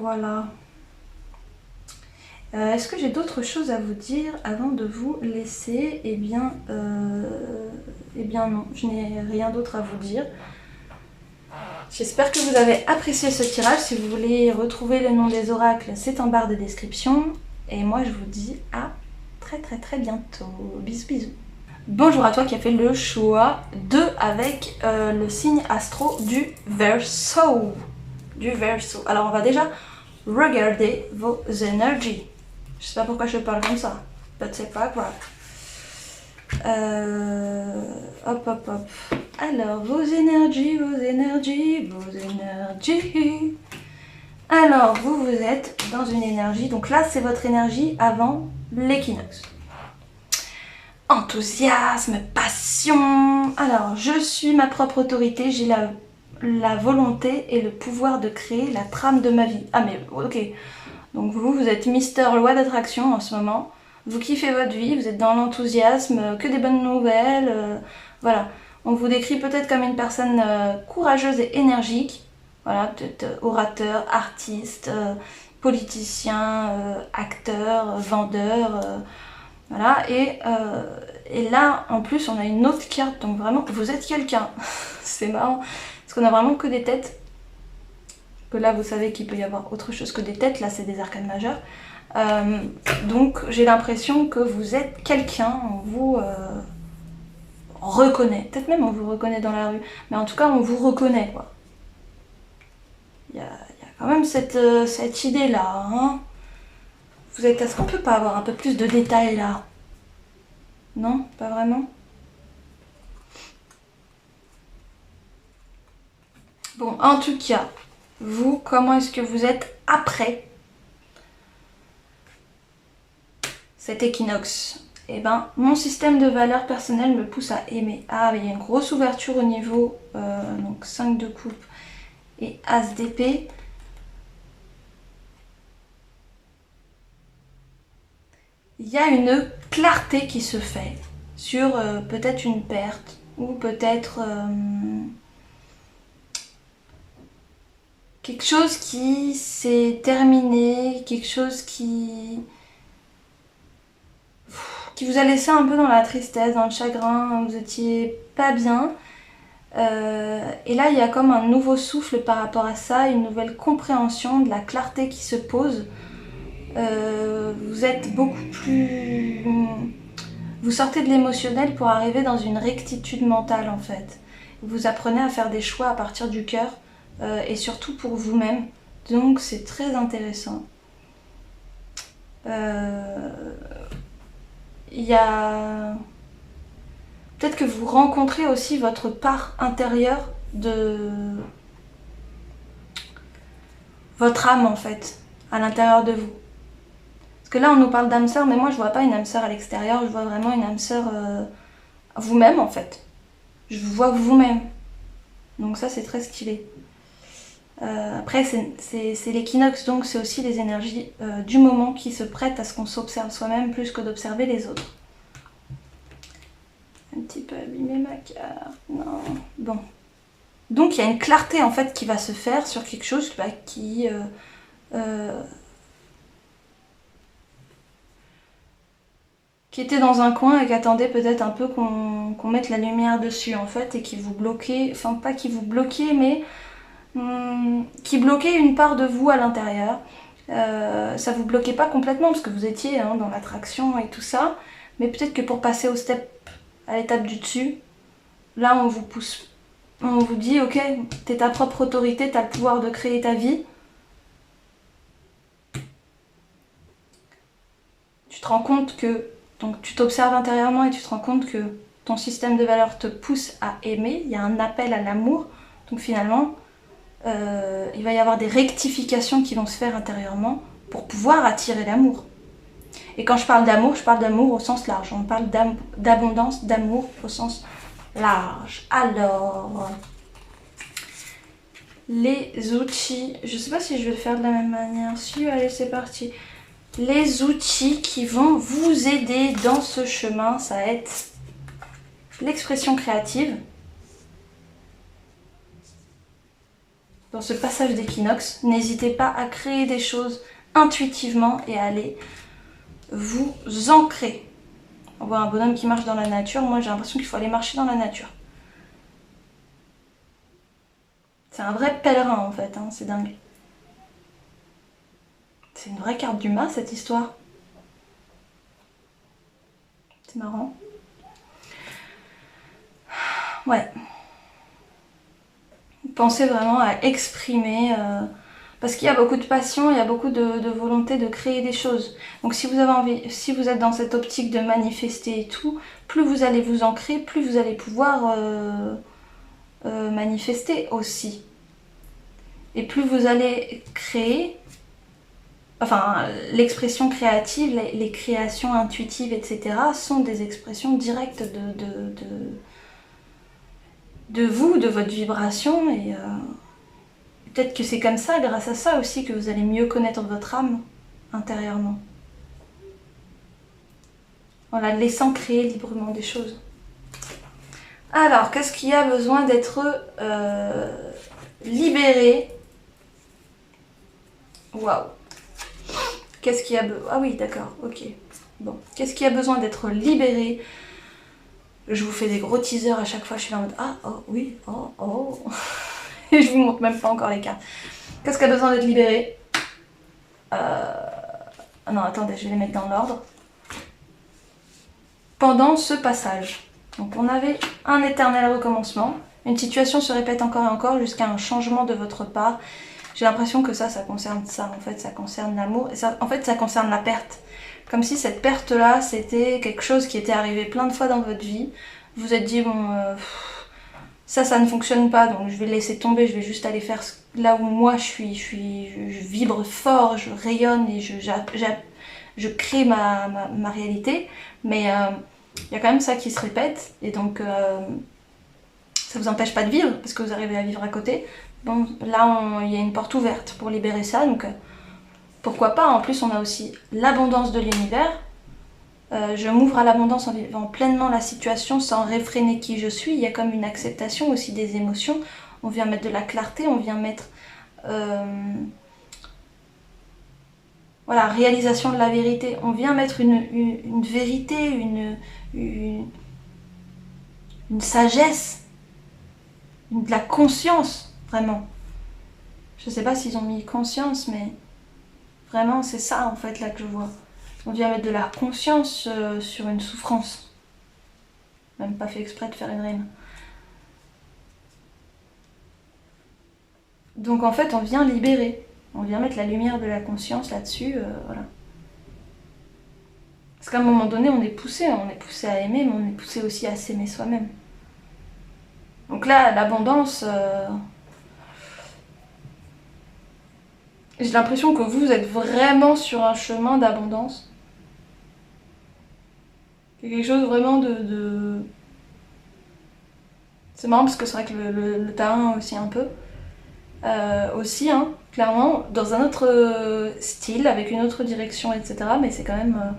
Est-ce que j'ai d'autres choses à vous dire avant de vous laisser? Eh bien non, je n'ai rien d'autre à vous dire. J'espère que vous avez apprécié ce tirage. Si vous voulez retrouver le nom des oracles, c'est en barre de description. Et moi, je vous dis à très bientôt. Bisous. Bonjour à toi qui as fait le choix 2 avec le signe astro du Verseau. Alors, on va déjà regarder vos énergies. Je sais pas pourquoi je parle comme ça, mais c'est pas grave. Hop. Alors, vos énergies. Alors, vous êtes dans une énergie. Donc là, c'est votre énergie avant l'équinoxe. Enthousiasme, passion. Alors, je suis ma propre autorité. J'ai la volonté et le pouvoir de créer la trame de ma vie. Ah, mais ok. Donc vous êtes Mister Loi d'attraction en ce moment. Vous kiffez votre vie, vous êtes dans l'enthousiasme, que des bonnes nouvelles. Voilà. On vous décrit peut-être comme une personne courageuse et énergique. Voilà, peut-être orateur, artiste, politicien, acteur, vendeur. Voilà. Et là, en plus, on a une autre carte. Donc vraiment, vous êtes quelqu'un. C'est marrant. Parce qu'on a vraiment que des têtes. Que là, vous savez qu'il peut y avoir autre chose que des têtes. Là, c'est des arcanes majeures. Donc, j'ai l'impression que vous êtes quelqu'un. On vous reconnaît. Peut-être même on vous reconnaît dans la rue. Mais en tout cas, on vous reconnaît, quoi. Il y a quand même cette idée-là. Hein. Vous êtes... Est-ce qu'on peut pas avoir un peu plus de détails, là? Non? Pas vraiment? Bon, en tout cas... Vous, comment est-ce que vous êtes après cet équinoxe? Eh ben, mon système de valeurs personnelles me pousse à aimer. Ah, il y a une grosse ouverture au niveau, donc 5 de coupe et As d'épée. Il y a une clarté qui se fait sur peut-être une perte ou peut-être quelque chose qui s'est terminé, quelque chose qui vous a laissé un peu dans la tristesse, dans le chagrin, vous étiez pas bien. Et là, il y a comme un nouveau souffle par rapport à ça, une nouvelle compréhension, de la clarté qui se pose. Vous êtes beaucoup plus... Vous sortez de l'émotionnel pour arriver dans une rectitude mentale en fait. Vous apprenez à faire des choix à partir du cœur et surtout pour vous-même. Donc c'est très intéressant. Il y a... Peut-être que vous rencontrez aussi votre part intérieure de votre âme en fait, à l'intérieur de vous. Parce que là on nous parle d'âme sœur, mais moi je vois pas une âme sœur à l'extérieur, je vois vraiment une âme sœur vous-même en fait. Je vous vois vous-même. Donc ça c'est très stylé. Après c'est l'équinoxe, donc c'est aussi les énergies du moment qui se prêtent à ce qu'on s'observe soi-même plus que d'observer les autres. Un petit peu abîmé ma carte. Non. Bon. Donc il y a une clarté en fait qui va se faire sur quelque chose qui était dans un coin et qui attendait peut-être un peu qu'on mette la lumière dessus en fait et qui vous bloquait, enfin pas qui vous bloquait mais qui bloquait une part de vous à l'intérieur. Ça vous bloquait pas complètement parce que vous étiez dans l'attraction et tout ça, mais peut-être que pour passer au step, à l'étape du dessus, là on vous pousse, on vous dit ok, t'es ta propre autorité, t'as le pouvoir de créer ta vie. Tu te rends compte que, donc tu t'observes intérieurement et tu te rends compte que ton système de valeurs te pousse à aimer, il y a un appel à l'amour, donc finalement il va y avoir des rectifications qui vont se faire intérieurement pour pouvoir attirer l'amour. Et quand je parle d'amour au sens large. On parle d'abondance, d'amour au sens large. Alors, les outils, je sais pas si je vais le faire de la même manière. Si, allez, c'est parti. Les outils qui vont vous aider dans ce chemin, ça va être l'expression créative. Dans ce passage d'équinoxe, n'hésitez pas à créer des choses intuitivement et à aller vous ancrer. On voit un bonhomme qui marche dans la nature. Moi, j'ai l'impression qu'il faut aller marcher dans la nature. C'est un vrai pèlerin, en fait. C'est dingue. C'est une vraie carte du mât, cette histoire. C'est marrant. Ouais. Pensez vraiment à exprimer... parce qu'il y a beaucoup de passion, il y a beaucoup de volonté de créer des choses. Donc si vous avez envie, si vous êtes dans cette optique de manifester et tout, plus vous allez vous ancrer, plus vous allez pouvoir manifester aussi. Et plus vous allez créer, enfin l'expression créative, les créations intuitives, etc. sont des expressions directes de vous, de votre vibration et... peut-être que c'est comme ça, grâce à ça aussi, que vous allez mieux connaître votre âme intérieurement. En la laissant créer librement des choses. Alors, qu'est-ce qui a besoin d'être libéré? Waouh. Qu'est-ce qui a besoin... Ah oui, d'accord, ok. Bon, qu'est-ce qui a besoin d'être libéré? Je vous fais des gros teasers à chaque fois, je suis là en mode ah, oh, oui, oh, oh. Et je vous montre même pas encore les cartes. Qu'est-ce qui a besoin d'être libéré? Non, attendez, je vais les mettre dans l'ordre. Pendant ce passage, donc on avait un éternel recommencement. Une situation se répète encore et encore jusqu'à un changement de votre part. J'ai l'impression que ça concerne ça. En fait, ça concerne l'amour. Et ça, en fait, ça concerne la perte. Comme si cette perte-là, c'était quelque chose qui était arrivé plein de fois dans votre vie. Vous vous êtes dit, bon... ça ne fonctionne pas, donc je vais laisser tomber, je vais juste aller faire là où moi je vibre fort, je rayonne et je crée ma réalité. Mais il y a quand même ça qui se répète, et donc ça vous empêche pas de vivre, parce que vous arrivez à vivre à côté. Bon, là, il y a une porte ouverte pour libérer ça, donc pourquoi pas. En plus, on a aussi l'abondance de l'univers, Je m'ouvre à l'abondance en vivant pleinement la situation sans réfréner qui je suis. Il y a comme une acceptation aussi des émotions. On vient mettre de la clarté, on vient mettre voilà, réalisation de la vérité. On vient mettre une vérité, une sagesse, de la conscience, vraiment. Je sais pas s'ils ont mis conscience, mais vraiment c'est ça en fait là que je vois. On vient mettre de la conscience sur une souffrance. Même pas fait exprès de faire une rime. Donc en fait on vient libérer. On vient mettre la lumière de la conscience là-dessus, voilà. Parce qu'à un moment donné on est poussé à aimer, mais on est poussé aussi à s'aimer soi-même. Donc là, l'abondance, j'ai l'impression que vous êtes vraiment sur un chemin d'abondance. C'est quelque chose vraiment de... C'est marrant parce que c'est vrai que le terrain aussi un peu. Aussi, hein, clairement, dans un autre style, avec une autre direction, etc. Mais c'est quand même...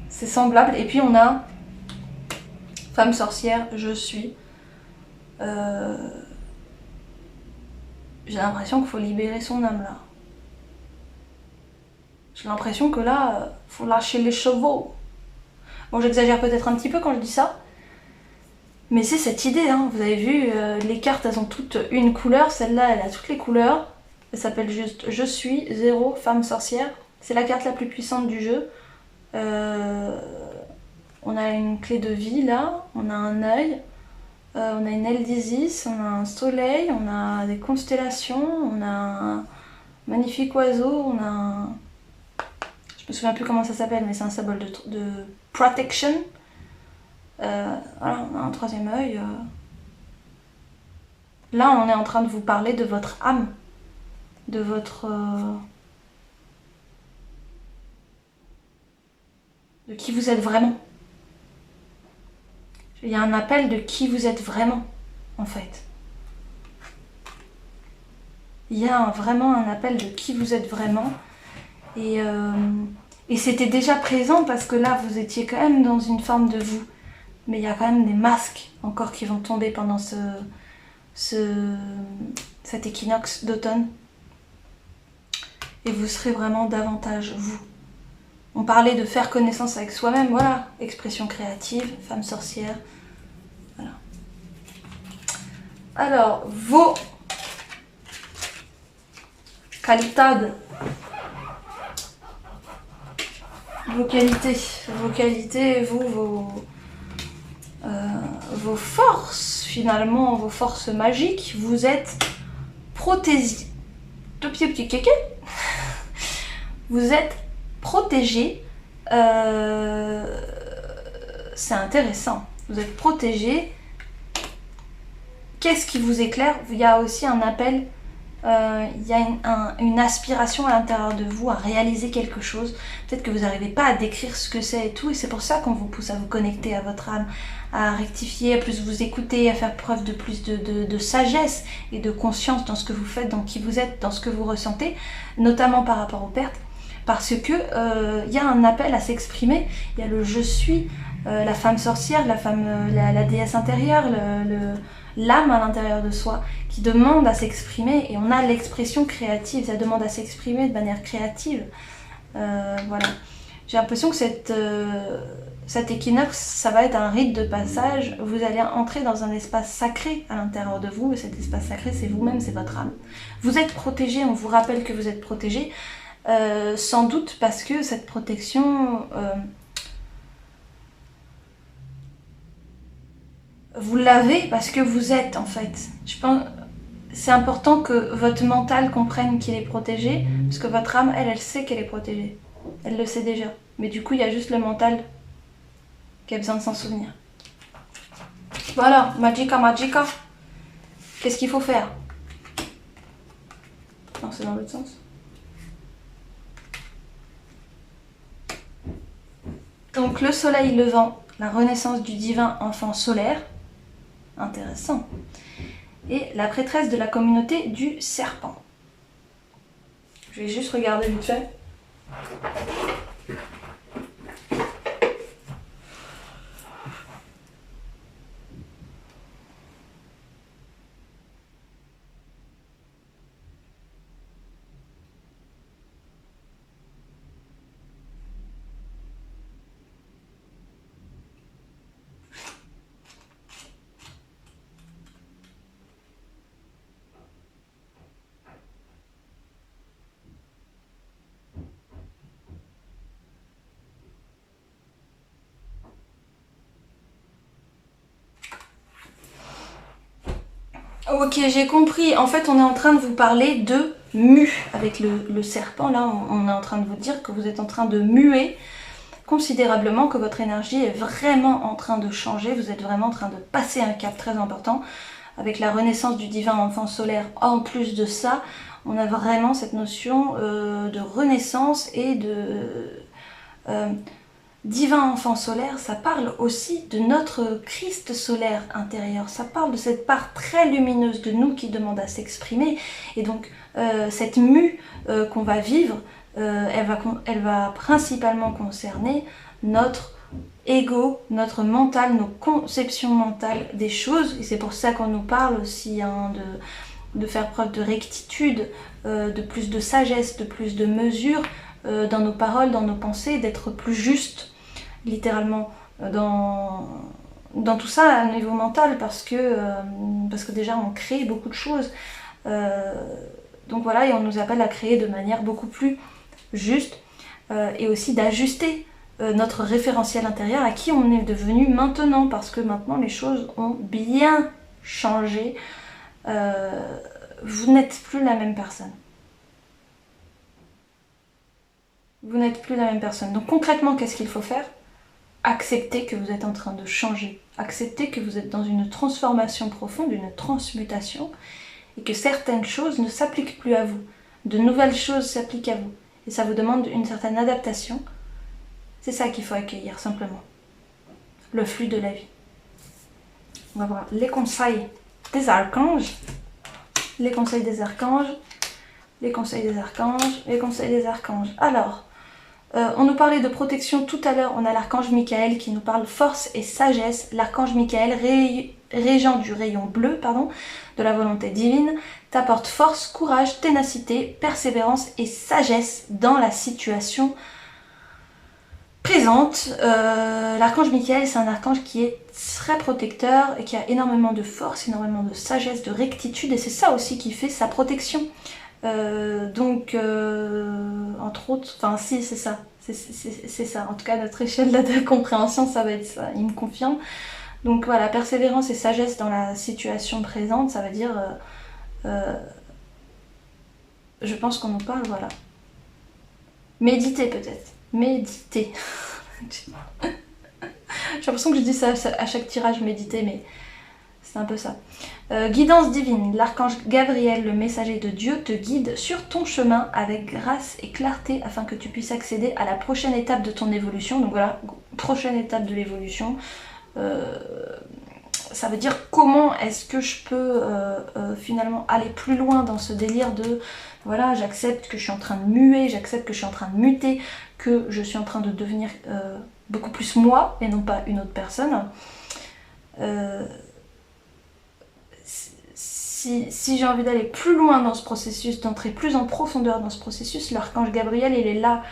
c'est semblable. Et puis on a femme sorcière, je suis. J'ai l'impression qu'il faut libérer son âme là. J'ai l'impression que là, faut lâcher les chevaux. Bon, j'exagère peut-être un petit peu quand je dis ça. Mais c'est cette idée, hein. Vous avez vu, les cartes, elles ont toutes une couleur. Celle-là, elle a toutes les couleurs. Elle s'appelle juste Je suis, 0, femme sorcière. C'est la carte la plus puissante du jeu. On a une clé de vie, là. On a un œil. On a une aile d'Isis. On a un soleil. On a des constellations. On a un magnifique oiseau. On a un... Je me souviens plus comment ça s'appelle, mais c'est un symbole de protection. Voilà, on a un troisième œil. Là, on est en train de vous parler de votre âme, de votre... de qui vous êtes vraiment. Il y a un appel de qui vous êtes vraiment, en fait. Il y a vraiment un appel de qui vous êtes vraiment. Et c'était déjà présent parce que là, vous étiez quand même dans une forme de vous. Mais il y a quand même des masques encore qui vont tomber pendant cet équinoxe d'automne. Et vous serez vraiment davantage vous. On parlait de faire connaissance avec soi-même, voilà. Expression créative, femme sorcière. Voilà. Alors, vos qualités. Vos qualités, vos forces, finalement, vos forces magiques, vous êtes protégés. Tout petit kéké. Vous êtes protégés. C'est intéressant. Vous êtes protégés. Qu'est-ce qui vous éclaire? Il y a aussi un appel. Il y a une aspiration à l'intérieur de vous à réaliser quelque chose. Peut-être que vous n'arrivez pas à décrire ce que c'est et tout, et c'est pour ça qu'on vous pousse à vous connecter à votre âme, à rectifier, à plus vous écouter, à faire preuve de plus de sagesse et de conscience dans ce que vous faites, dans qui vous êtes, dans ce que vous ressentez, notamment par rapport aux pertes, parce que y a un appel à s'exprimer. Il y a le je suis, la femme sorcière, la déesse intérieure, l'âme à l'intérieur de soi qui demande à s'exprimer, et on a l'expression créative, ça demande à s'exprimer de manière créative. Voilà. J'ai l'impression que cet équinoxe, ça va être un rite de passage. Vous allez entrer dans un espace sacré à l'intérieur de vous, et cet espace sacré, c'est vous-même, c'est votre âme. Vous êtes protégé, on vous rappelle que vous êtes protégé, sans doute parce que cette protection... vous l'avez parce que vous êtes, en fait. Je pense c'est important que votre mental comprenne qu'il est protégé, parce que votre âme, elle sait qu'elle est protégée. Elle le sait déjà. Mais du coup, il y a juste le mental qui a besoin de s'en souvenir. Voilà, Magica Magica. Qu'est-ce qu'il faut faire? Non, c'est dans l'autre sens. Donc, le soleil levant, la renaissance du divin enfant solaire. Intéressant. Et la prêtresse de la communauté du serpent. Je vais juste regarder vite fait. Ok, j'ai compris. En fait, on est en train de vous parler de mu avec le serpent. Là, on est en train de vous dire que vous êtes en train de muer considérablement, que votre énergie est vraiment en train de changer. Vous êtes vraiment en train de passer un cap très important. Avec la renaissance du divin enfant solaire, en plus de ça, on a vraiment cette notion de renaissance et de divin enfant solaire. Ça parle aussi de notre Christ solaire intérieur. Ça parle de cette part très lumineuse de nous qui demande à s'exprimer. Et donc, cette mue qu'on va vivre, elle va principalement concerner notre ego, notre mental, nos conceptions mentales des choses. Et c'est pour ça qu'on nous parle aussi de faire preuve de rectitude, de plus de sagesse, de plus de mesure dans nos paroles, dans nos pensées, d'être plus juste, littéralement, dans tout ça à niveau mental, parce que déjà on crée beaucoup de choses. Donc voilà, et on nous appelle à créer de manière beaucoup plus juste et aussi d'ajuster notre référentiel intérieur à qui on est devenu maintenant, parce que maintenant les choses ont bien changé. Vous n'êtes plus la même personne. Vous n'êtes plus la même personne. Donc concrètement, qu'est-ce qu'il faut faire? Accepter que vous êtes en train de changer. Accepter que vous êtes dans une transformation profonde, une transmutation, et que certaines choses ne s'appliquent plus à vous. De nouvelles choses s'appliquent à vous. Et ça vous demande une certaine adaptation. C'est ça qu'il faut accueillir, simplement. Le flux de la vie. On va voir les conseils des archanges. Les conseils des archanges. Les conseils des archanges. Les conseils des archanges. Alors, on nous parlait de protection tout à l'heure. On a l'archange Michael qui nous parle force et sagesse. L'archange Michael, régent du rayon bleu, de la volonté divine, t'apporte force, courage, ténacité, persévérance et sagesse dans la situation présente. L'archange Michael, c'est un archange qui est très protecteur et qui a énormément de force, énormément de sagesse, de rectitude, et c'est ça aussi qui fait sa protection. Donc, entre autres, enfin si, c'est ça. C'est ça. En tout cas, notre échelle là, de compréhension, ça va être ça. Il me confirme. Donc voilà, persévérance et sagesse dans la situation présente, ça veut dire... je pense qu'on nous parle, voilà. Méditer peut-être. Méditer. J'ai l'impression que je dis ça à chaque tirage, méditer, mais c'est un peu ça. Guidance divine. L'archange Gabriel, le messager de Dieu, te guide sur ton chemin avec grâce et clarté afin que tu puisses accéder à la prochaine étape de ton évolution. Donc voilà, prochaine étape de l'évolution. Ça veut dire comment est-ce que je peux finalement aller plus loin dans ce délire de voilà, j'accepte que je suis en train de muer, j'accepte que je suis en train de muter, que je suis en train de devenir beaucoup plus moi et non pas une autre personne. Si j'ai envie d'aller plus loin dans ce processus, d'entrer plus en profondeur dans ce processus, l'archange Gabriel, il est là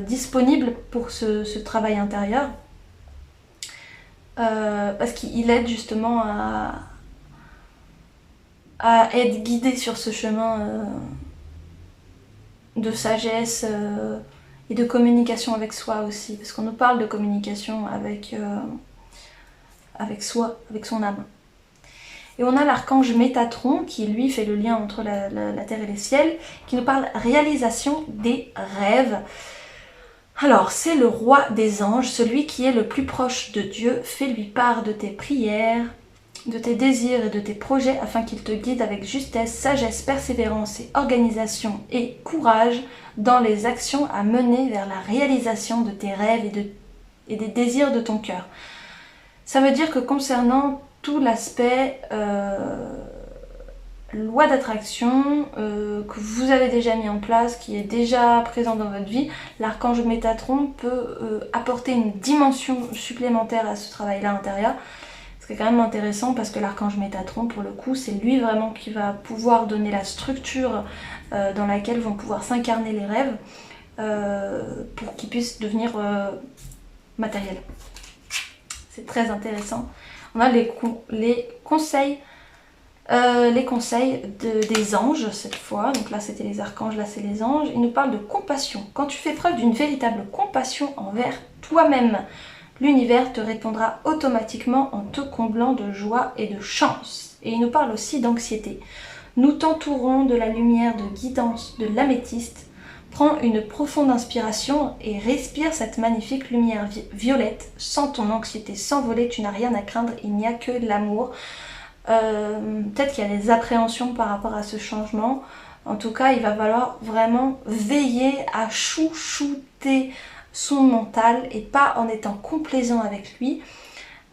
disponible pour ce travail intérieur. Parce qu'il aide justement à être guidé sur ce chemin de sagesse et de communication avec soi aussi, parce qu'on nous parle de communication avec soi, avec son âme. Et on a l'archange Métatron qui lui fait le lien entre la terre et les ciels, qui nous parle réalisation des rêves. Alors, c'est le roi des anges, celui qui est le plus proche de Dieu. Fais-lui part de tes prières, de tes désirs et de tes projets afin qu'il te guide avec justesse, sagesse, persévérance et organisation et courage dans les actions à mener vers la réalisation de tes rêves et des désirs de ton cœur. Ça veut dire que concernant tout l'aspect loi d'attraction que vous avez déjà mis en place, qui est déjà présent dans votre vie, l'archange Métatron peut apporter une dimension supplémentaire à ce travail-là intérieur. Ce qui est quand même intéressant parce que l'archange Métatron, pour le coup, c'est lui vraiment qui va pouvoir donner la structure dans laquelle vont pouvoir s'incarner les rêves pour qu'ils puissent devenir matériels. C'est très intéressant. On a les conseils des anges cette fois. Donc là c'était les archanges, là c'est les anges. Ils nous parlent de compassion. Quand tu fais preuve d'une véritable compassion envers toi-même, l'univers te répondra automatiquement en te comblant de joie et de chance. Et il nous parle aussi d'anxiété. Nous t'entourons de la lumière de guidance de l'améthyste. Prends une profonde inspiration et respire cette magnifique lumière violette. Sans ton anxiété s'envoler, tu n'as rien à craindre, il n'y a que l'amour. Peut-être qu'il y a des appréhensions par rapport à ce changement. En tout cas, il va falloir vraiment veiller à chouchouter son mental et pas en étant complaisant avec lui,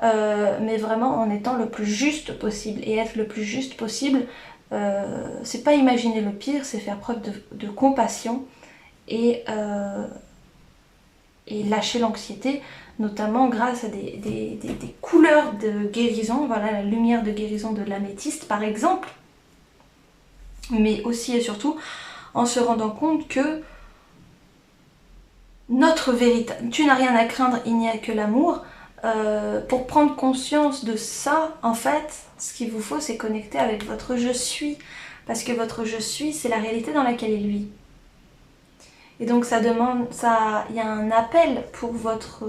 mais vraiment en étant le plus juste possible. Et être le plus juste possible, c'est pas imaginer le pire, c'est faire preuve de compassion et lâcher l'anxiété, notamment grâce à des couleurs de guérison, voilà la lumière de guérison de l'améthyste par exemple, mais aussi et surtout en se rendant compte que notre vérité, tu n'as rien à craindre, il n'y a que l'amour. Pour prendre conscience de ça, en fait, ce qu'il vous faut, c'est connecter avec votre je suis, parce que votre je suis, c'est la réalité dans laquelle il vit. Et donc ça demande, il y a un appel pour votre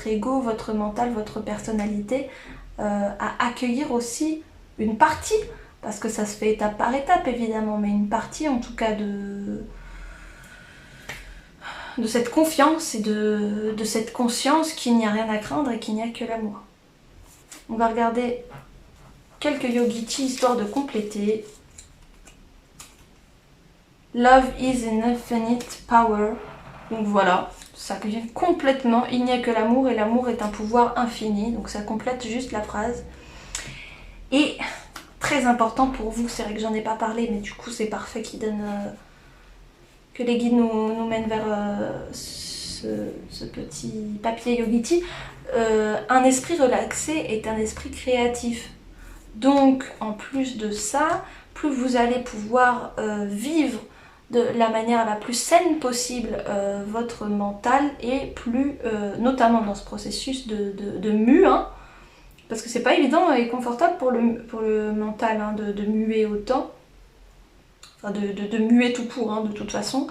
ego, votre mental, votre personnalité à accueillir aussi une partie, parce que ça se fait étape par étape évidemment, mais une partie en tout cas de cette confiance et de cette conscience qu'il n'y a rien à craindre et qu'il n'y a que l'amour. On va regarder quelques yogichi histoire de compléter. Love is an infinite power. Donc voilà, ça vient complètement. Il n'y a que l'amour et l'amour est un pouvoir infini. Donc ça complète juste la phrase. Et très important pour vous, c'est vrai que j'en ai pas parlé, mais du coup c'est parfait qu'il donne que les guides nous mènent vers ce petit papier yogiti. Un esprit relaxé est un esprit créatif. Donc en plus de ça, plus vous allez pouvoir vivre de la manière la plus saine possible votre mental, et plus, notamment dans ce processus de mue, hein, parce que c'est pas évident et confortable pour le mental hein, de muer autant, enfin de muer tout court hein, de toute façon.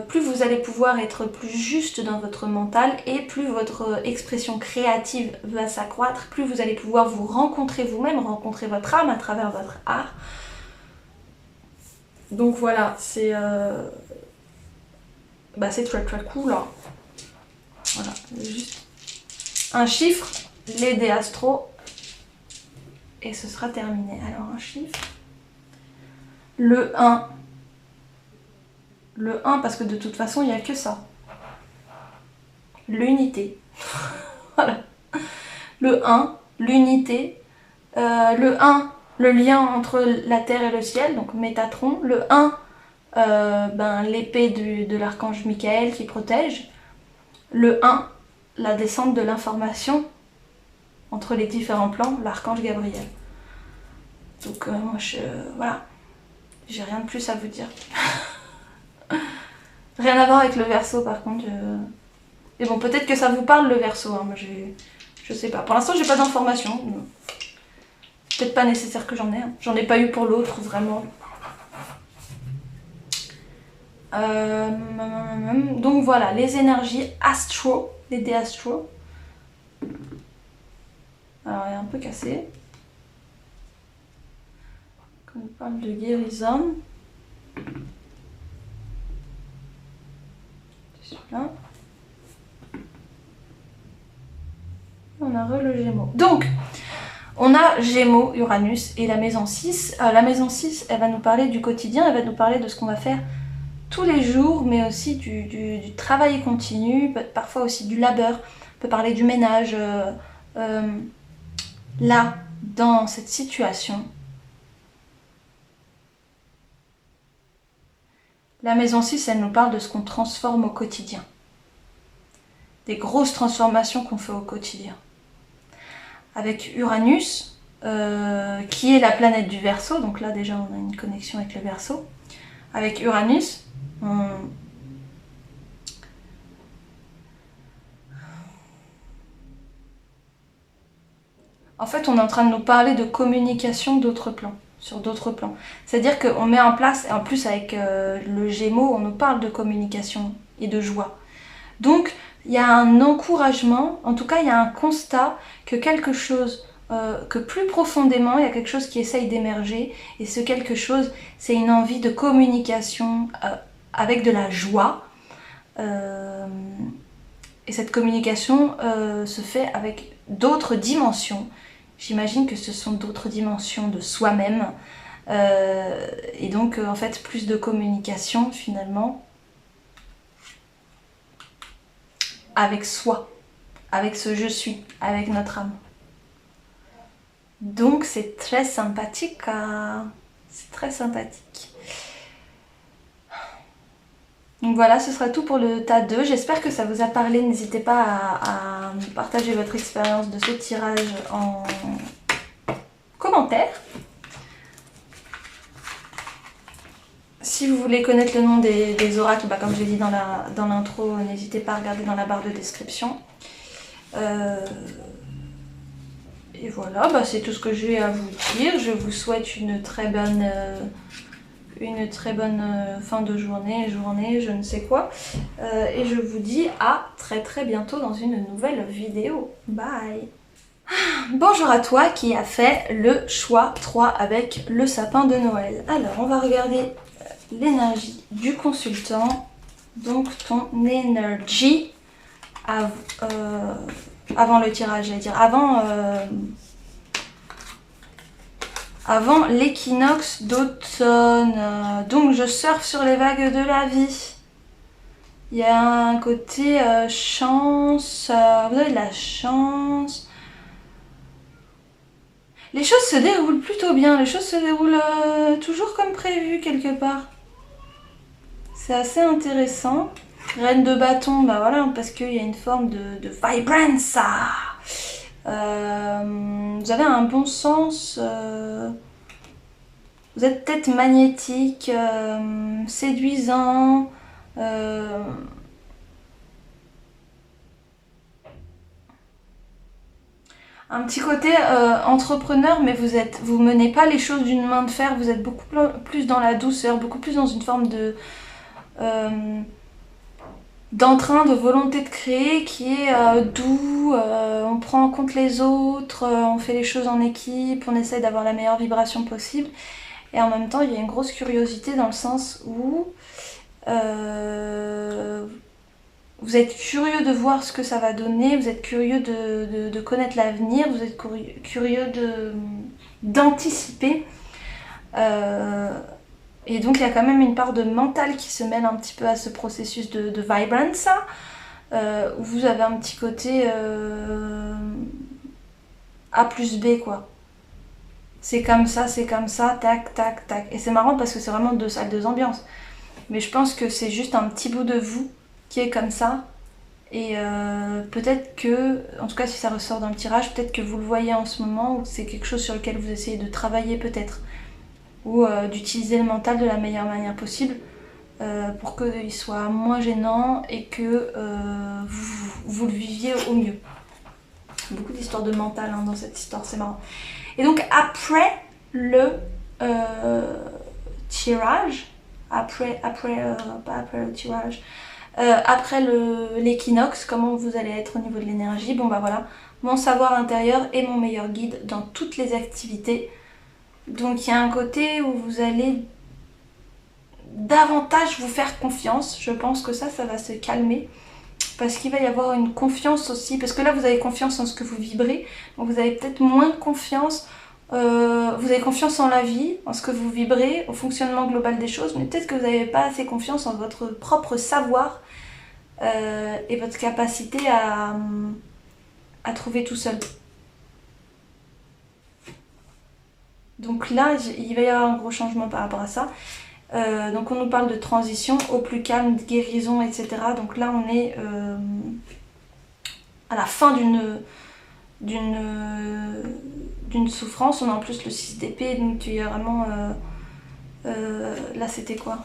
Plus vous allez pouvoir être plus juste dans votre mental et plus votre expression créative va s'accroître, plus vous allez pouvoir vous rencontrer vous-même, rencontrer votre âme à travers votre art. Donc voilà, c'est très très cool. Hein. Voilà, juste un chiffre, les dés astro, et ce sera terminé. Alors un chiffre, le 1. Le 1 parce que de toute façon il n'y a que ça. L'unité. Voilà. Le 1, l'unité. Le 1, le lien entre la terre et le ciel, donc Métatron. Le 1, l'épée de l'archange Michael qui protège. Le 1, la descente de l'information entre les différents plans, l'archange Gabriel. Donc moi voilà, j'ai rien de plus à vous dire. Rien à voir avec le Verseau par contre. Mais bon, peut-être que ça vous parle le Verseau, hein. Moi je sais pas. Pour l'instant j'ai pas d'informations. Peut-être pas nécessaire que j'en ai. Hein. J'en ai pas eu pour l'autre vraiment. Donc voilà, les énergies astro, les dés astro. Alors elle est un peu cassée. Quand on parle de guérison. C'est celui-là. On a le Gémeaux. Donc, on a Gémeaux, Uranus et la maison 6. La maison 6, elle va nous parler du quotidien, elle va nous parler de ce qu'on va faire tous les jours, mais aussi du travail continu, parfois aussi du labeur. On peut parler du ménage. Là, dans cette situation, la maison 6, elle nous parle de ce qu'on transforme au quotidien. Des grosses transformations qu'on fait au quotidien. Avec Uranus, qui est la planète du Verseau, donc là déjà on a une connexion avec le Verseau. Avec Uranus, en fait on est en train de nous parler de communication d'autres plans, sur d'autres plans. C'est-à-dire qu'on met en place, et en plus avec le Gémeaux, on nous parle de communication et de joie. Donc il y a un encouragement, en tout cas il y a un constat que quelque chose, que plus profondément il y a quelque chose qui essaye d'émerger, et ce quelque chose c'est une envie de communication avec de la joie. Et cette communication se fait avec d'autres dimensions. J'imagine que ce sont d'autres dimensions de soi-même. Et donc en fait plus de communication finalement avec soi, avec ce je suis, avec notre âme. Donc c'est très sympathique, c'est très sympathique. Donc voilà, ce sera tout pour le tas 2. J'espère que ça vous a parlé. N'hésitez pas à partager votre expérience de ce tirage en commentaire. Si vous voulez connaître le nom des oracles, comme je l'ai dit dans l'intro, n'hésitez pas à regarder dans la barre de description. Et voilà, c'est tout ce que j'ai à vous dire. Je vous souhaite une très bonne fin de journée, je ne sais quoi. Et je vous dis à très bientôt dans une nouvelle vidéo. Bye! Bonjour à toi qui a fait le choix 3 avec le sapin de Noël. Alors, on va regarder l'énergie du consultant. Donc, ton énergie avant le tirage, j'allais dire, avant l'équinoxe d'automne. Donc je surfe sur les vagues de la vie. Il y a un côté chance, vous avez de la chance. Les choses se déroulent plutôt bien, les choses se déroulent toujours comme prévu quelque part. C'est assez intéressant. Reine de bâton, voilà, parce qu'il y a une forme de vibrance. Vous avez un bon sens, vous êtes peut-être magnétique, séduisant, un petit côté entrepreneur, mais vous menez pas les choses d'une main de fer, vous êtes beaucoup plus dans la douceur, beaucoup plus dans une forme d'entrain, de volonté de créer qui est doux, on prend en compte les autres, on fait les choses en équipe, on essaie d'avoir la meilleure vibration possible. Et en même temps, il y a une grosse curiosité dans le sens où vous êtes curieux de voir ce que ça va donner, vous êtes curieux de connaître l'avenir, vous êtes curieux d'anticiper. Et donc il y a quand même une part de mental qui se mêle un petit peu à ce processus de vibrance, où vous avez un petit côté A plus B quoi. C'est comme ça, tac, tac, tac. Et c'est marrant parce que c'est vraiment 2 salles, 2 ambiances. Mais je pense que c'est juste un petit bout de vous qui est comme ça. Et peut-être que, en tout cas si ça ressort dans le tirage, peut-être que vous le voyez en ce moment, ou c'est quelque chose sur lequel vous essayez de travailler peut-être. Ou d'utiliser le mental de la meilleure manière possible pour qu'il soit moins gênant et que vous le viviez au mieux. Beaucoup d'histoires de mental dans cette histoire, c'est marrant. Et donc après le tirage, après l'équinoxe, comment vous allez être au niveau de l'énergie, voilà, mon savoir intérieur est mon meilleur guide dans toutes les activités. Donc il y a un côté où vous allez davantage vous faire confiance. Je pense que ça va se calmer. Parce qu'il va y avoir une confiance aussi. Parce que là, vous avez confiance en ce que vous vibrez. Donc vous avez peut-être moins confiance. Vous avez confiance en la vie, en ce que vous vibrez, au fonctionnement global des choses. Mais peut-être que vous n'avez pas assez confiance en votre propre savoir et votre capacité à trouver tout seul. Donc là, il va y avoir un gros changement par rapport à ça. Donc on nous parle de transition au plus calme, de guérison, etc. Donc là, on est à la fin d'une souffrance. On a en plus le 6 d'épée, donc il y a vraiment... là, c'était quoi?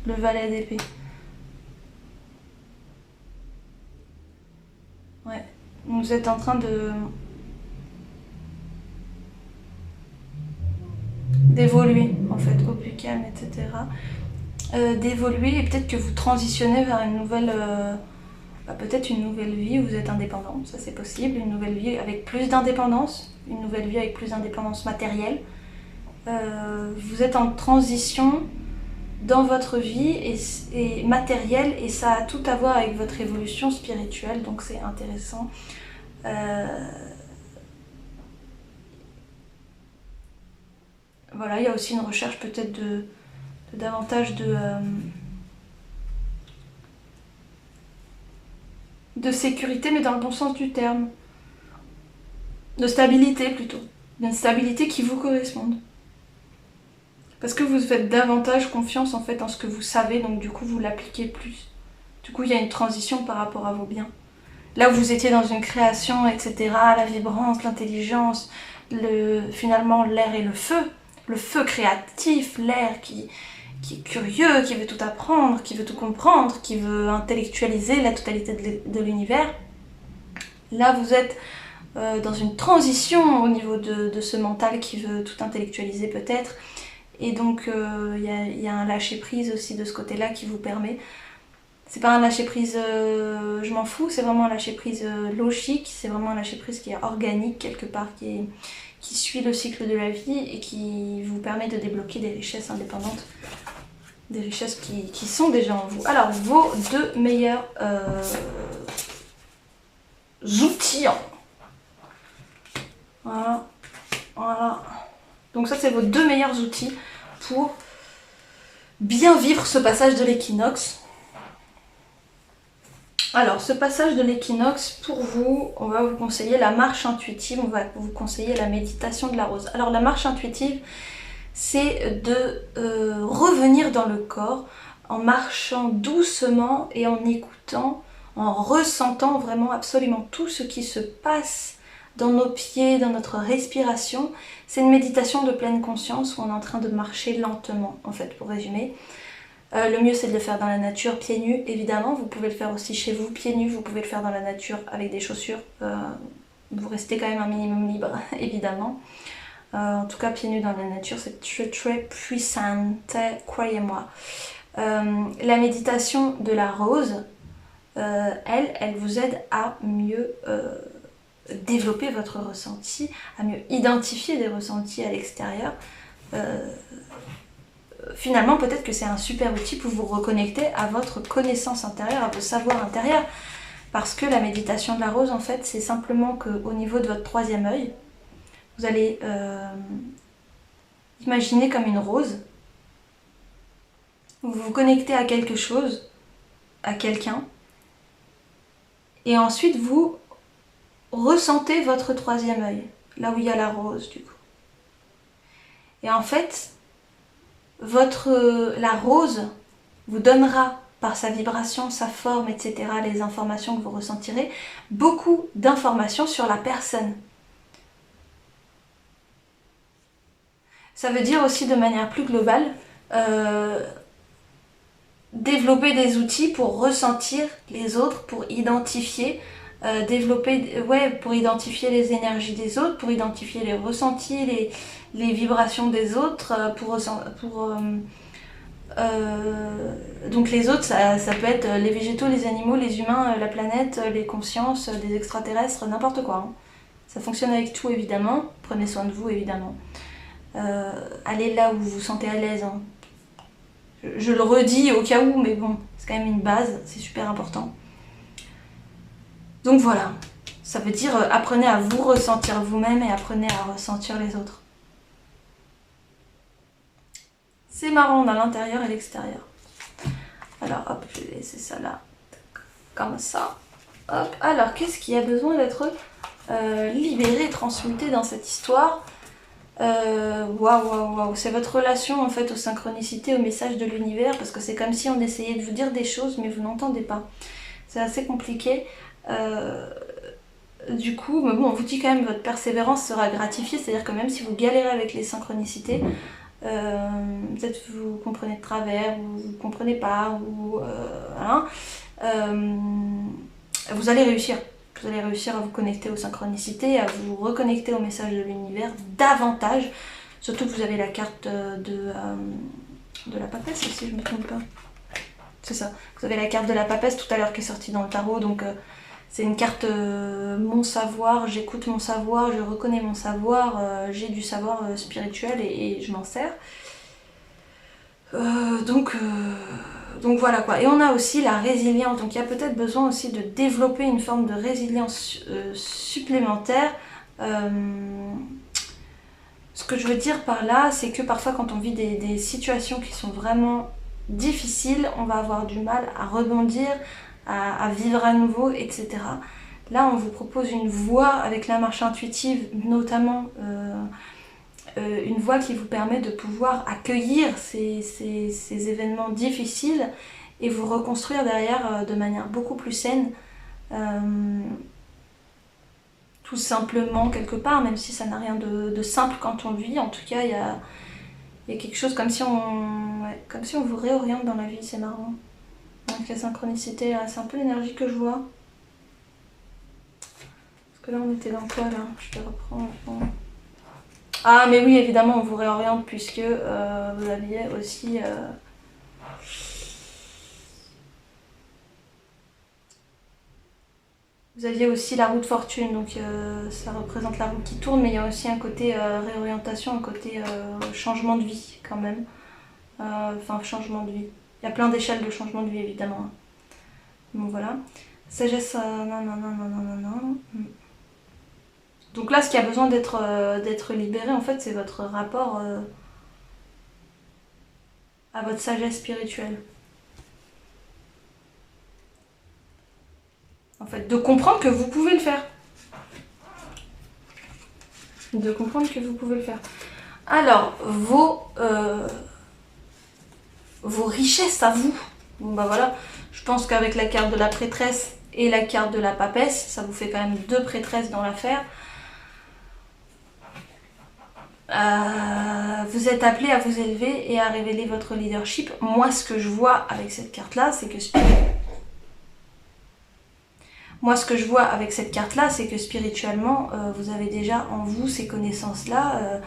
Le valet d'épée. Ouais. Donc vous êtes en train d'évoluer en fait au plus calme, etc. D'évoluer et peut-être que vous transitionnez vers une nouvelle peut-être une nouvelle vie où vous êtes indépendant, ça c'est possible, une nouvelle vie avec plus d'indépendance, une nouvelle vie avec plus d'indépendance matérielle. Vous êtes en transition dans votre vie et matérielle et ça a tout à voir avec votre évolution spirituelle, donc c'est intéressant. Voilà, il y a aussi une recherche peut-être de davantage de sécurité, mais dans le bon sens du terme. De stabilité plutôt. D'une stabilité qui vous corresponde. Parce que vous faites davantage confiance en fait en ce que vous savez, donc du coup vous l'appliquez plus. Du coup il y a une transition par rapport à vos biens. Là où vous étiez dans une création, etc., la vibrance, l'intelligence, finalement l'air et le feu créatif, l'air qui est curieux, qui veut tout apprendre, qui veut tout comprendre, qui veut intellectualiser la totalité de l'univers. Là vous êtes dans une transition au niveau de ce mental qui veut tout intellectualiser peut-être. Et donc il y a un lâcher prise aussi de ce côté-là qui vous permet. C'est pas un lâcher prise je m'en fous, c'est vraiment un lâcher prise logique, c'est vraiment un lâcher prise qui est organique quelque part, qui suit le cycle de la vie et qui vous permet de débloquer des richesses indépendantes, des richesses qui sont déjà en vous. Alors vos deux meilleurs outils. Voilà. Donc ça c'est vos deux meilleurs outils pour bien vivre ce passage de l'équinoxe. Alors ce passage de l'équinoxe, pour vous, on va vous conseiller la marche intuitive, on va vous conseiller la méditation de la rose. Alors la marche intuitive, c'est de revenir dans le corps en marchant doucement et en écoutant, en ressentant vraiment absolument tout ce qui se passe dans nos pieds, dans notre respiration. C'est une méditation de pleine conscience où on est en train de marcher lentement, en fait, pour résumer. Le mieux, c'est de le faire dans la nature, pieds nus, évidemment. Vous pouvez le faire aussi chez vous, pieds nus. Vous pouvez le faire dans la nature avec des chaussures. Vous restez quand même un minimum libre, évidemment. En tout cas, pieds nus dans la nature, c'est très très puissant, croyez-moi. La méditation de la rose, elle vous aide à mieux développer votre ressenti, à mieux identifier des ressentis à l'extérieur. Finalement, peut-être que c'est un super outil pour vous reconnecter à votre connaissance intérieure, à vos savoirs intérieurs. Parce que la méditation de la rose, en fait, c'est simplement qu'au niveau de votre troisième œil, vous allez imaginer comme une rose. Vous vous connectez à quelque chose, à quelqu'un. Et ensuite, vous ressentez votre troisième œil, là où il y a la rose, du coup. Et en fait, la rose vous donnera, par sa vibration, sa forme, etc., les informations que vous ressentirez, beaucoup d'informations sur la personne. Ça veut dire aussi de manière plus globale, développer des outils pour ressentir les autres, pour identifier, pour identifier les énergies des autres, pour identifier les ressentis, les vibrations des autres, donc les autres, ça peut être les végétaux, les animaux, les humains, la planète, les consciences, des extraterrestres, n'importe quoi. Hein. Ça fonctionne avec tout évidemment, prenez soin de vous évidemment. Allez là où vous vous sentez à l'aise. Hein. Je le redis au cas où, mais bon, c'est quand même une base, c'est super important. Donc voilà, ça veut dire apprenez à vous ressentir vous-même et apprenez à ressentir les autres. C'est marrant, on a l'intérieur et l'extérieur. Alors hop, je vais laisser ça là, comme ça. Hop, alors qu'est-ce qui a besoin d'être libéré, transmuté dans cette histoire? Waouh, c'est votre relation en fait aux synchronicités, aux messages de l'univers, parce que c'est comme si on essayait de vous dire des choses mais vous n'entendez pas. C'est assez compliqué. Du coup, mais bon, on vous dit quand même votre persévérance sera gratifiée, c'est-à-dire que même si vous galérez avec les synchronicités, peut-être vous comprenez de travers, ou vous ne comprenez pas, ou vous allez réussir. Vous allez réussir à vous connecter aux synchronicités, à vous reconnecter au message de l'univers davantage. Surtout que vous avez la carte de la papesse, si je ne me trompe pas. c'est ça. Vous avez la carte de la papesse tout à l'heure qui est sortie dans le tarot, donc c'est une carte mon savoir, j'écoute mon savoir, je reconnais mon savoir, j'ai du savoir spirituel et je m'en sers. Donc voilà quoi. Et on a aussi la résilience, donc il y a peut-être besoin aussi de développer une forme de résilience supplémentaire. Ce que je veux dire par là, c'est que parfois quand on vit des situations qui sont vraiment difficiles, on va avoir du mal à rebondir, à vivre à nouveau, etc. Là, on vous propose une voie avec la marche intuitive, notamment une voie qui vous permet de pouvoir accueillir ces événements difficiles et vous reconstruire derrière de manière beaucoup plus saine. Tout simplement quelque part, même si ça n'a rien de simple quand on vit. En tout cas, il y a quelque chose comme si on vous réoriente dans la vie, c'est marrant. Donc la synchronicité, c'est un peu l'énergie que je vois. Parce que là, on était dans quoi là? Je vais reprendre. Ah, mais oui, évidemment, on vous réoriente puisque vous aviez aussi... Vous aviez aussi la roue de fortune, donc ça représente la roue qui tourne, mais il y a aussi un côté réorientation, un côté changement de vie quand même. Enfin, changement de vie. Il y a plein d'échelles de changement de vie évidemment. Donc voilà. Sagesse, non. Donc là, ce qui a besoin d'être libéré, en fait, c'est votre rapport à votre sagesse spirituelle. En fait, de comprendre que vous pouvez le faire. De comprendre que vous pouvez le faire. Alors, vos richesses à vous. Bon bah voilà, je pense qu'avec la carte de la prêtresse et la carte de la papesse, ça vous fait quand même 2 prêtresses dans l'affaire. Vous êtes appelé à vous élever et à révéler votre leadership. Moi, ce que je vois avec cette carte-là, c'est que spirituellement, vous avez déjà en vous ces connaissances-là.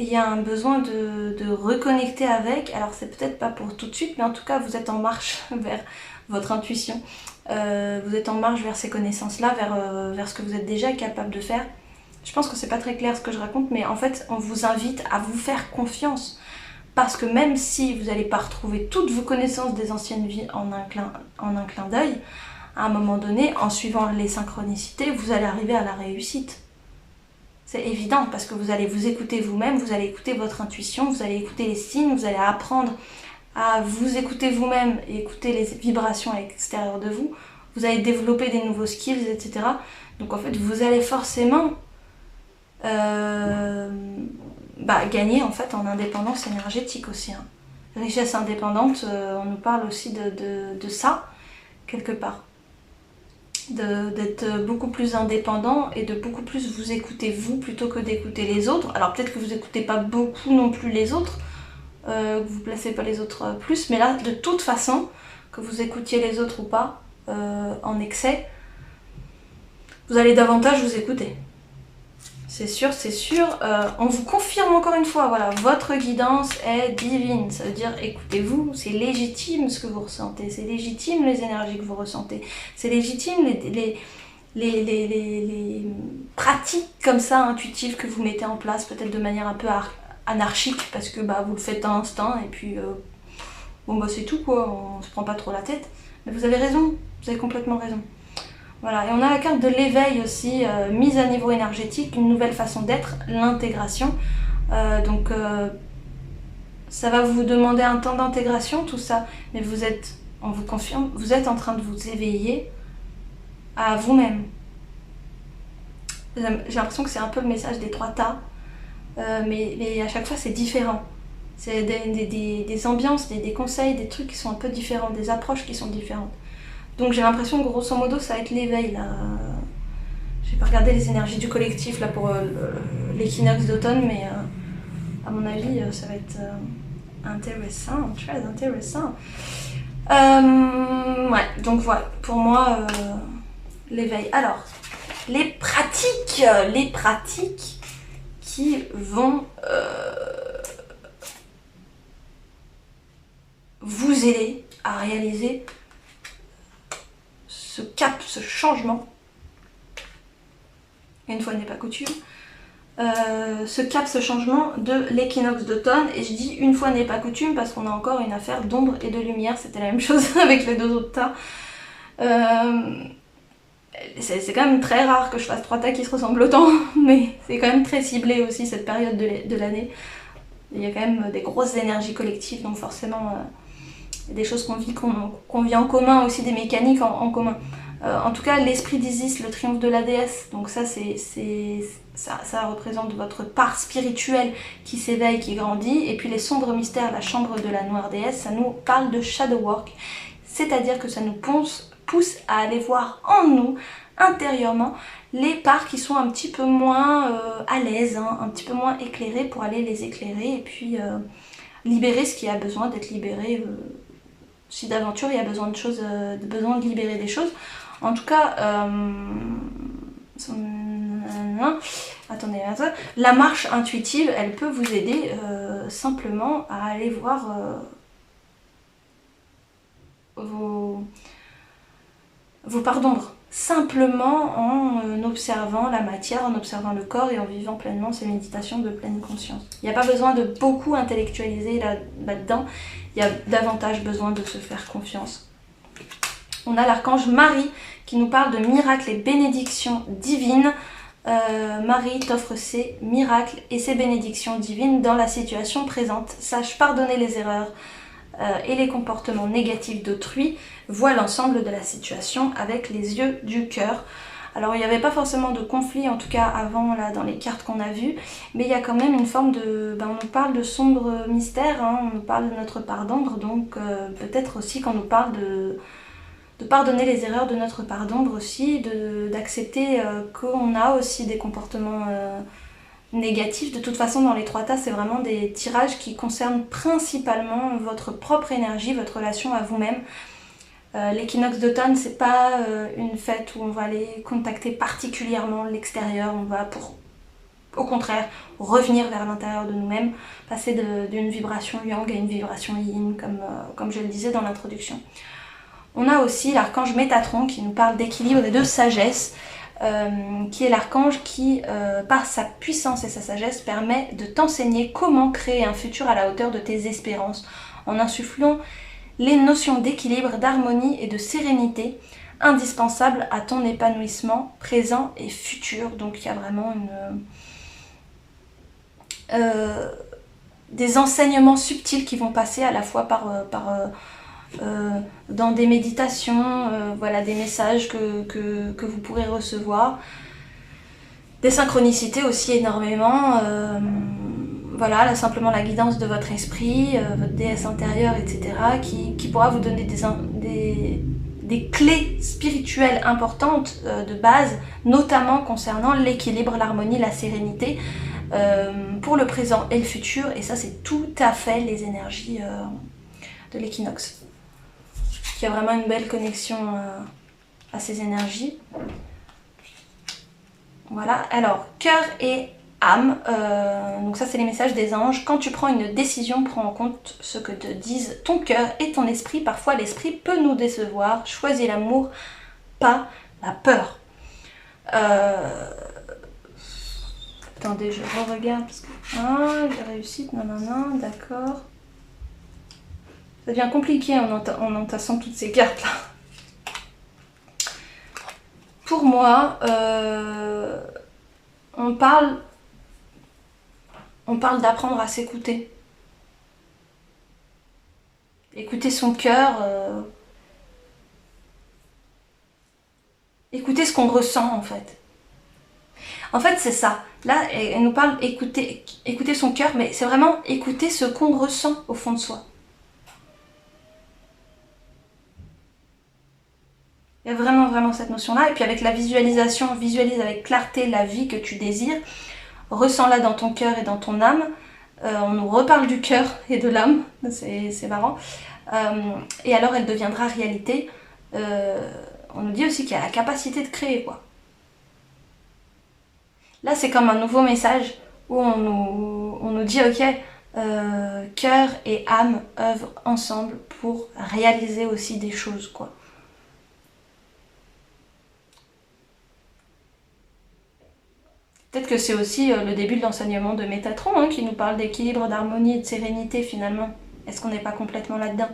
Il y a un besoin de reconnecter avec. Alors, c'est peut-être pas pour tout de suite, mais en tout cas, vous êtes en marche vers votre intuition. Vous êtes en marche vers ces connaissances-là, vers ce que vous êtes déjà capable de faire. Je pense que c'est pas très clair ce que je raconte, mais en fait, on vous invite à vous faire confiance. Parce que même si vous n'allez pas retrouver toutes vos connaissances des anciennes vies en un clin d'œil, à un moment donné, en suivant les synchronicités, vous allez arriver à la réussite. C'est évident, parce que vous allez vous écouter vous-même, vous allez écouter votre intuition, vous allez écouter les signes, vous allez apprendre à vous écouter vous-même et écouter les vibrations à l'extérieur de vous. Vous allez développer des nouveaux skills, etc. Donc en fait, vous allez forcément gagner en fait en indépendance énergétique aussi. Hein. Richesse indépendante, on nous parle aussi de ça, quelque part. D'être beaucoup plus indépendant et de beaucoup plus vous écouter vous plutôt que d'écouter les autres. Alors peut-être que vous n'écoutez pas beaucoup non plus les autres, que vous ne placez pas les autres plus, mais là de toute façon, que vous écoutiez les autres ou pas, en excès, vous allez davantage vous écouter. C'est sûr, c'est sûr. On vous confirme encore une fois, voilà, votre guidance est divine. Ça veut dire, écoutez-vous, c'est légitime ce que vous ressentez, c'est légitime les énergies que vous ressentez, c'est légitime les pratiques comme ça, intuitives que vous mettez en place, peut-être de manière un peu anarchique, parce que vous le faites à l'instinct, et puis c'est tout quoi, on se prend pas trop la tête. Mais vous avez raison, vous avez complètement raison. Voilà, et on a la carte de l'éveil aussi, mise à niveau énergétique, une nouvelle façon d'être, l'intégration. Ça va vous demander un temps d'intégration, tout ça, mais on vous confirme, vous êtes en train de vous éveiller à vous-même. J'ai l'impression que c'est un peu le message des 3 tas, mais à chaque fois c'est différent. C'est des ambiances, des conseils, des trucs qui sont un peu différents, des approches qui sont différentes. Donc j'ai l'impression que grosso modo ça va être l'éveil là. J'ai pas regardé les énergies du collectif là pour l'équinoxe d'automne, mais à mon avis ça va être intéressant, très intéressant. Ouais, donc voilà, pour moi l'éveil. Alors, les pratiques qui vont vous aider à réaliser ce cap, ce changement. Une fois n'est pas coutume. Ce cap, ce changement de l'équinoxe d'automne. Et je dis une fois n'est pas coutume parce qu'on a encore une affaire d'ombre et de lumière. C'était la même chose avec les deux autres tas. C'est quand même très rare que je fasse 3 tas qui se ressemblent autant, mais c'est quand même très ciblé aussi cette période de l'année. Il y a quand même des grosses énergies collectives, donc forcément il y a des choses qu'on vit en commun, aussi des mécaniques en commun. En tout cas, l'esprit d'Isis, le triomphe de la déesse, donc ça représente votre part spirituelle qui s'éveille, qui grandit, et puis les sombres mystères, la chambre de la noire déesse, ça nous parle de shadow work, c'est-à-dire que ça nous pousse à aller voir en nous, intérieurement, les parts qui sont un petit peu moins à l'aise, hein, un petit peu moins éclairées, pour aller les éclairer et puis libérer ce qui a besoin d'être libéré. Si d'aventure il y a besoin de libérer des choses. En tout cas, attendez, la marche intuitive, elle peut vous aider simplement à aller voir vos parts d'ombre, simplement en observant la matière, en observant le corps et en vivant pleinement ces méditations de pleine conscience. Il n'y a pas besoin de beaucoup intellectualiser là-dedans, il y a davantage besoin de se faire confiance. On a l'archange Marie qui nous parle de miracles et bénédictions divines. Marie t'offre ses miracles et ses bénédictions divines dans la situation présente. Sache pardonner les erreurs et les comportements négatifs d'autrui. Vois l'ensemble de la situation avec les yeux du cœur. Alors il n'y avait pas forcément de conflit, en tout cas avant là dans les cartes qu'on a vues, mais il y a quand même une forme de... on nous parle de sombre mystère, hein, on nous parle de notre part d'ombre, donc peut-être aussi qu'on nous parle de pardonner les erreurs de notre part d'ombre aussi, d'accepter qu'on a aussi des comportements négatifs. De toute façon, dans les 3 tas, c'est vraiment des tirages qui concernent principalement votre propre énergie, votre relation à vous-même. L'équinoxe d'automne, c'est pas une fête où on va aller contacter particulièrement l'extérieur, on va au contraire revenir vers l'intérieur de nous-mêmes, passer d'une vibration yang à une vibration yin, comme je le disais dans l'introduction. On a aussi l'archange Métatron qui nous parle d'équilibre et de sagesse, qui est l'archange qui, par sa puissance et sa sagesse, permet de t'enseigner comment créer un futur à la hauteur de tes espérances, en insufflant les notions d'équilibre, d'harmonie et de sérénité indispensables à ton épanouissement présent et futur. Donc il y a vraiment des enseignements subtils qui vont passer à la fois dans des méditations, voilà, des messages que vous pourrez recevoir, des synchronicités aussi énormément, voilà, là, simplement la guidance de votre esprit, votre déesse intérieure, etc., qui pourra vous donner des clés spirituelles importantes de base, notamment concernant l'équilibre, l'harmonie, la sérénité, pour le présent et le futur, et ça c'est tout à fait les énergies de l'équinoxe. Il y a vraiment une belle connexion à ces énergies. Voilà, alors, cœur et âme, donc ça c'est les messages des anges. Quand tu prends une décision, prends en compte ce que te disent ton cœur et ton esprit. Parfois l'esprit peut nous décevoir. Choisis l'amour, pas la peur. Attendez, je re-regarde parce que... Ah, j'ai réussi, non, d'accord. Ça devient compliqué en entassant toutes ces cartes là. Pour moi, on parle d'apprendre à s'écouter. Écouter son cœur, écouter ce qu'on ressent en fait. En fait, c'est ça. Là, elle nous parle écouter son cœur, mais c'est vraiment écouter ce qu'on ressent au fond de soi. Il y a vraiment cette notion-là. Et puis avec la visualisation, visualise avec clarté la vie que tu désires. Ressens-la dans ton cœur et dans ton âme. On nous reparle du cœur et de l'âme. C'est marrant. Et alors elle deviendra réalité. On nous dit aussi qu'il y a la capacité de créer, quoi. Là, c'est comme un nouveau message où on nous dit, ok, cœur et âme œuvrent ensemble pour réaliser aussi des choses, quoi. Peut-être que c'est aussi le début de l'enseignement de Métatron, hein, qui nous parle d'équilibre, d'harmonie et de sérénité finalement. Est-ce qu'on n'est pas complètement là-dedans?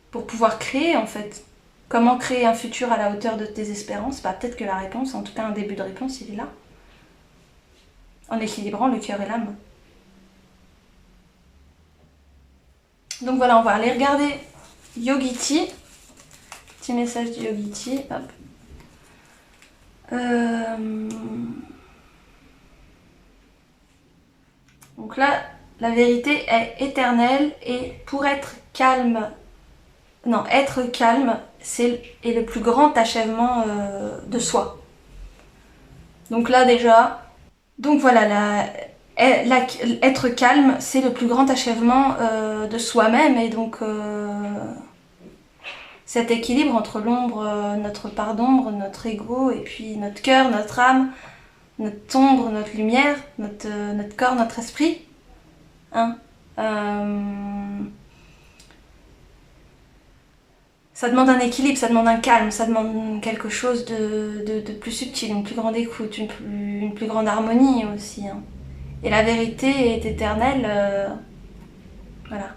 Pour pouvoir créer en fait. Comment créer un futur à la hauteur de tes espérances? Bah, peut-être que la réponse, en tout cas un début de réponse, il est là. En équilibrant le cœur et l'âme. Donc voilà, on va aller regarder Yogiti. Petit message de Yogiti. Hop. Donc là, la vérité est éternelle et pour être calme, non, être calme, est le plus grand achèvement de soi. Donc là déjà, donc voilà, être calme, c'est le plus grand achèvement de soi-même et donc cet équilibre entre l'ombre, notre part d'ombre, notre ego et puis notre cœur, notre âme, notre ombre, notre lumière, notre corps, notre esprit. Hein, ça demande un équilibre, ça demande un calme, ça demande quelque chose de plus subtil, une plus grande écoute, une plus grande harmonie aussi. Hein. Et la vérité est éternelle. Voilà.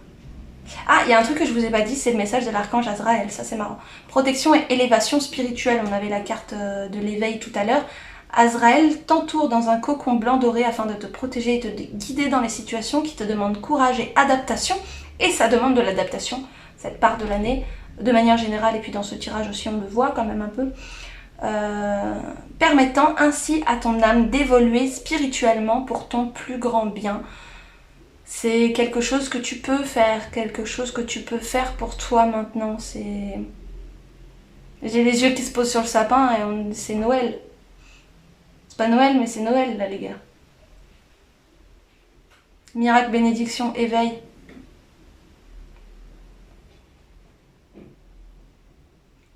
Ah, il y a un truc que je vous ai pas dit, c'est le message de l'archange Azraël, ça c'est marrant. Protection et élévation spirituelle, on avait la carte de l'éveil tout à l'heure. Azraël t'entoure dans un cocon blanc doré afin de te protéger et te guider dans les situations qui te demandent courage et adaptation. Et ça demande de l'adaptation, cette part de l'année, de manière générale, et puis dans ce tirage aussi on le voit quand même un peu. Permettant ainsi à ton âme d'évoluer spirituellement pour ton plus grand bien. C'est quelque chose que tu peux faire, quelque chose que tu peux faire pour toi maintenant. C'est... J'ai les yeux qui se posent sur le sapin et c'est Noël. C'est pas Noël, mais c'est Noël là les gars. Miracle, bénédiction, éveil.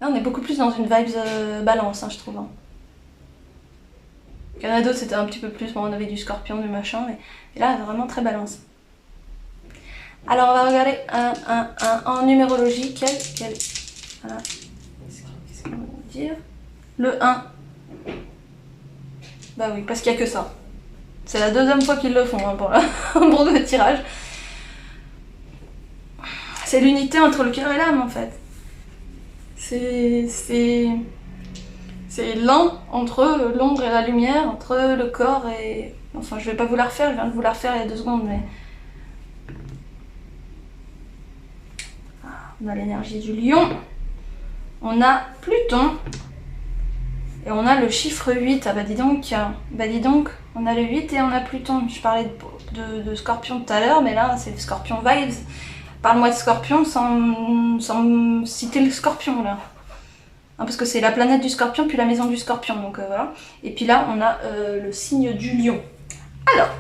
Là on est beaucoup plus dans une vibes balance, hein, je trouve. Hein. Il y en a d'autres, c'était un petit peu plus, bon, on avait du scorpion, du machin, mais et là vraiment très balance. Alors on va regarder en numérologie, voilà. Qu'est-ce qu'on va dire? Le 1. Bah oui, parce qu'il n'y a que ça. C'est la deuxième fois qu'ils le font hein, pour le tirage. C'est l'unité entre le cœur et l'âme en fait. C'est l'un entre l'ombre et la lumière, entre le corps et... Enfin, je vais pas vous la refaire, je viens de vous la refaire il y a 2 secondes, mais... On a l'énergie du lion, on a Pluton, et on a le chiffre 8. Ah bah dis donc, on a le 8 et on a Pluton. Je parlais de Scorpion tout à l'heure, mais là c'est le Scorpion Vibes. Parle-moi de Scorpion sans citer le Scorpion là. Hein, parce que c'est la planète du Scorpion puis la maison du Scorpion, donc voilà. Et puis là on a le signe du lion. Alors,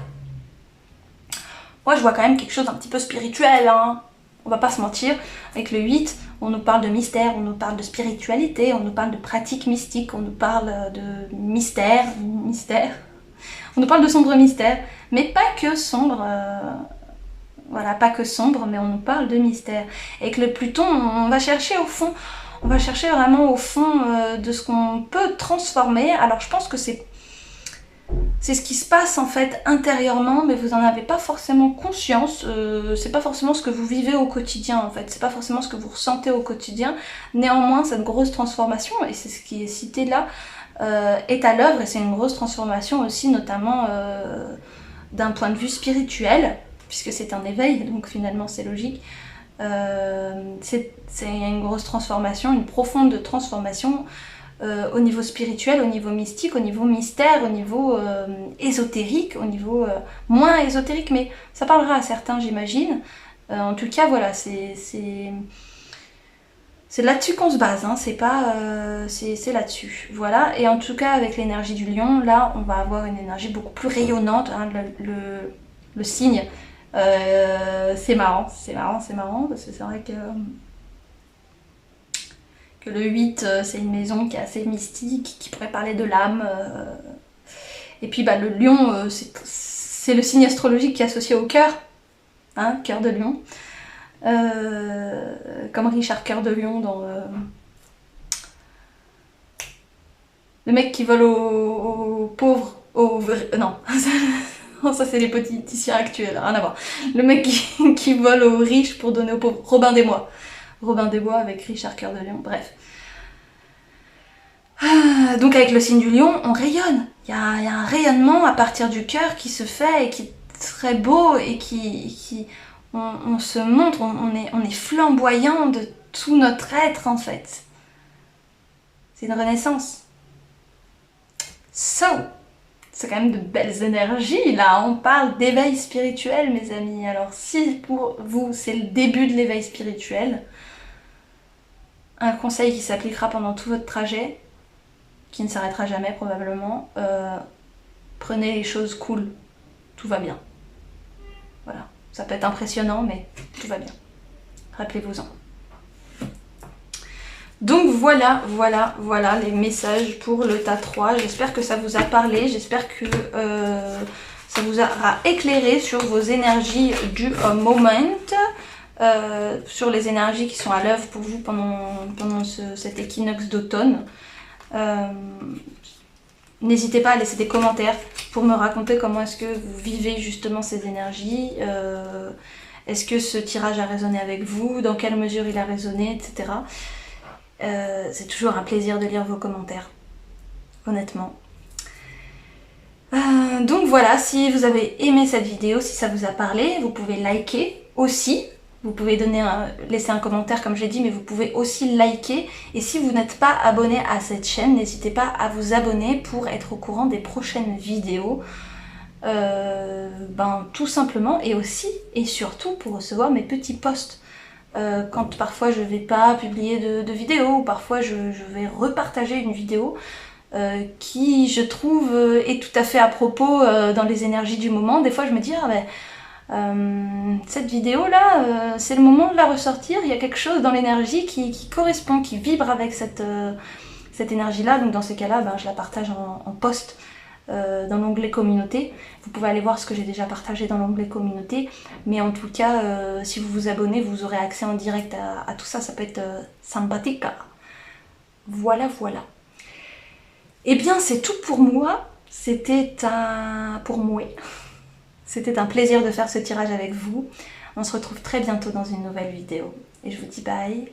moi je vois quand même quelque chose d'un petit peu spirituel, hein. On va pas se mentir, avec le 8, on nous parle de mystère, on nous parle de spiritualité, on nous parle de pratiques mystiques, on nous parle de mystère, on nous parle de sombre mystère, mais pas que sombre, voilà, pas que sombre, mais on nous parle de mystère. Et que le Pluton, on va chercher au fond, on va chercher vraiment au fond de ce qu'on peut transformer. Alors je pense que c'est ce qui se passe en fait intérieurement, mais vous n'en avez pas forcément conscience, c'est pas forcément ce que vous vivez au quotidien en fait, c'est pas forcément ce que vous ressentez au quotidien. Néanmoins, cette grosse transformation, et c'est ce qui est cité là, est à l'œuvre, et c'est une grosse transformation aussi, notamment d'un point de vue spirituel, puisque c'est un éveil, donc finalement c'est logique. C'est une grosse transformation, une profonde transformation. Au niveau spirituel, au niveau mystique, au niveau mystère, au niveau ésotérique, au niveau moins ésotérique, mais ça parlera à certains j'imagine. En tout cas voilà, c'est là-dessus qu'on se base, hein, c'est pas c'est là-dessus. Voilà, et en tout cas avec l'énergie du lion, là on va avoir une énergie beaucoup plus rayonnante, hein, le signe. C'est marrant, parce que c'est vrai que le 8, c'est une maison qui est assez mystique, qui pourrait parler de l'âme. Et puis bah, le lion, c'est c'est le signe astrologique qui est associé au cœur, hein, cœur de lion. Comme Richard Cœur de Lion dans le mec qui vole aux pauvres, non, ça c'est les politiciens actuels, rien à voir. Le mec qui vole aux riches pour donner aux pauvres, Robin des Bois. Robin des Bois avec Richard Cœur de Lion, bref. Donc avec le signe du lion, on rayonne. Il y a un rayonnement à partir du cœur qui se fait et qui est très beau et on se montre, on est flamboyant de tout notre être en fait. C'est une renaissance. So, c'est quand même de belles énergies là, on parle d'éveil spirituel mes amis. Alors si pour vous c'est le début de l'éveil spirituel, un conseil qui s'appliquera pendant tout votre trajet, qui ne s'arrêtera jamais probablement, prenez les choses cool, tout va bien. Voilà, ça peut être impressionnant mais tout va bien. Rappelez-vous-en. Donc voilà les messages pour le tas 3. J'espère que ça vous a parlé, j'espère que ça vous aura éclairé sur vos énergies du moment, sur les énergies qui sont à l'œuvre pour vous pendant cet équinoxe d'automne. N'hésitez pas à laisser des commentaires pour me raconter comment est-ce que vous vivez justement ces énergies. Est-ce que ce tirage a résonné avec vous, dans quelle mesure il a résonné, etc. C'est toujours un plaisir de lire vos commentaires, honnêtement. Donc voilà, si vous avez aimé cette vidéo, si ça vous a parlé, vous pouvez liker aussi. Vous pouvez laisser un commentaire comme j'ai dit, mais vous pouvez aussi liker. Et si vous n'êtes pas abonné à cette chaîne, n'hésitez pas à vous abonner pour être au courant des prochaines vidéos. Tout simplement, et aussi et surtout pour recevoir mes petits posts. Quand parfois je ne vais pas publier de vidéo, ou parfois je vais repartager une vidéo qui je trouve est tout à fait à propos dans les énergies du moment. Des fois je me dis cette vidéo là c'est le moment de la ressortir, il y a quelque chose dans l'énergie qui correspond, qui vibre avec cette énergie là, donc dans ces cas là je la partage en post dans l'onglet communauté. Vous pouvez aller voir ce que j'ai déjà partagé dans l'onglet communauté, mais en tout cas si vous vous abonnez vous aurez accès en direct à tout ça, ça peut être sympathique. Voilà. Et bien c'est tout pour moi, c'était un plaisir de faire ce tirage avec vous. On se retrouve très bientôt dans une nouvelle vidéo et je vous dis bye.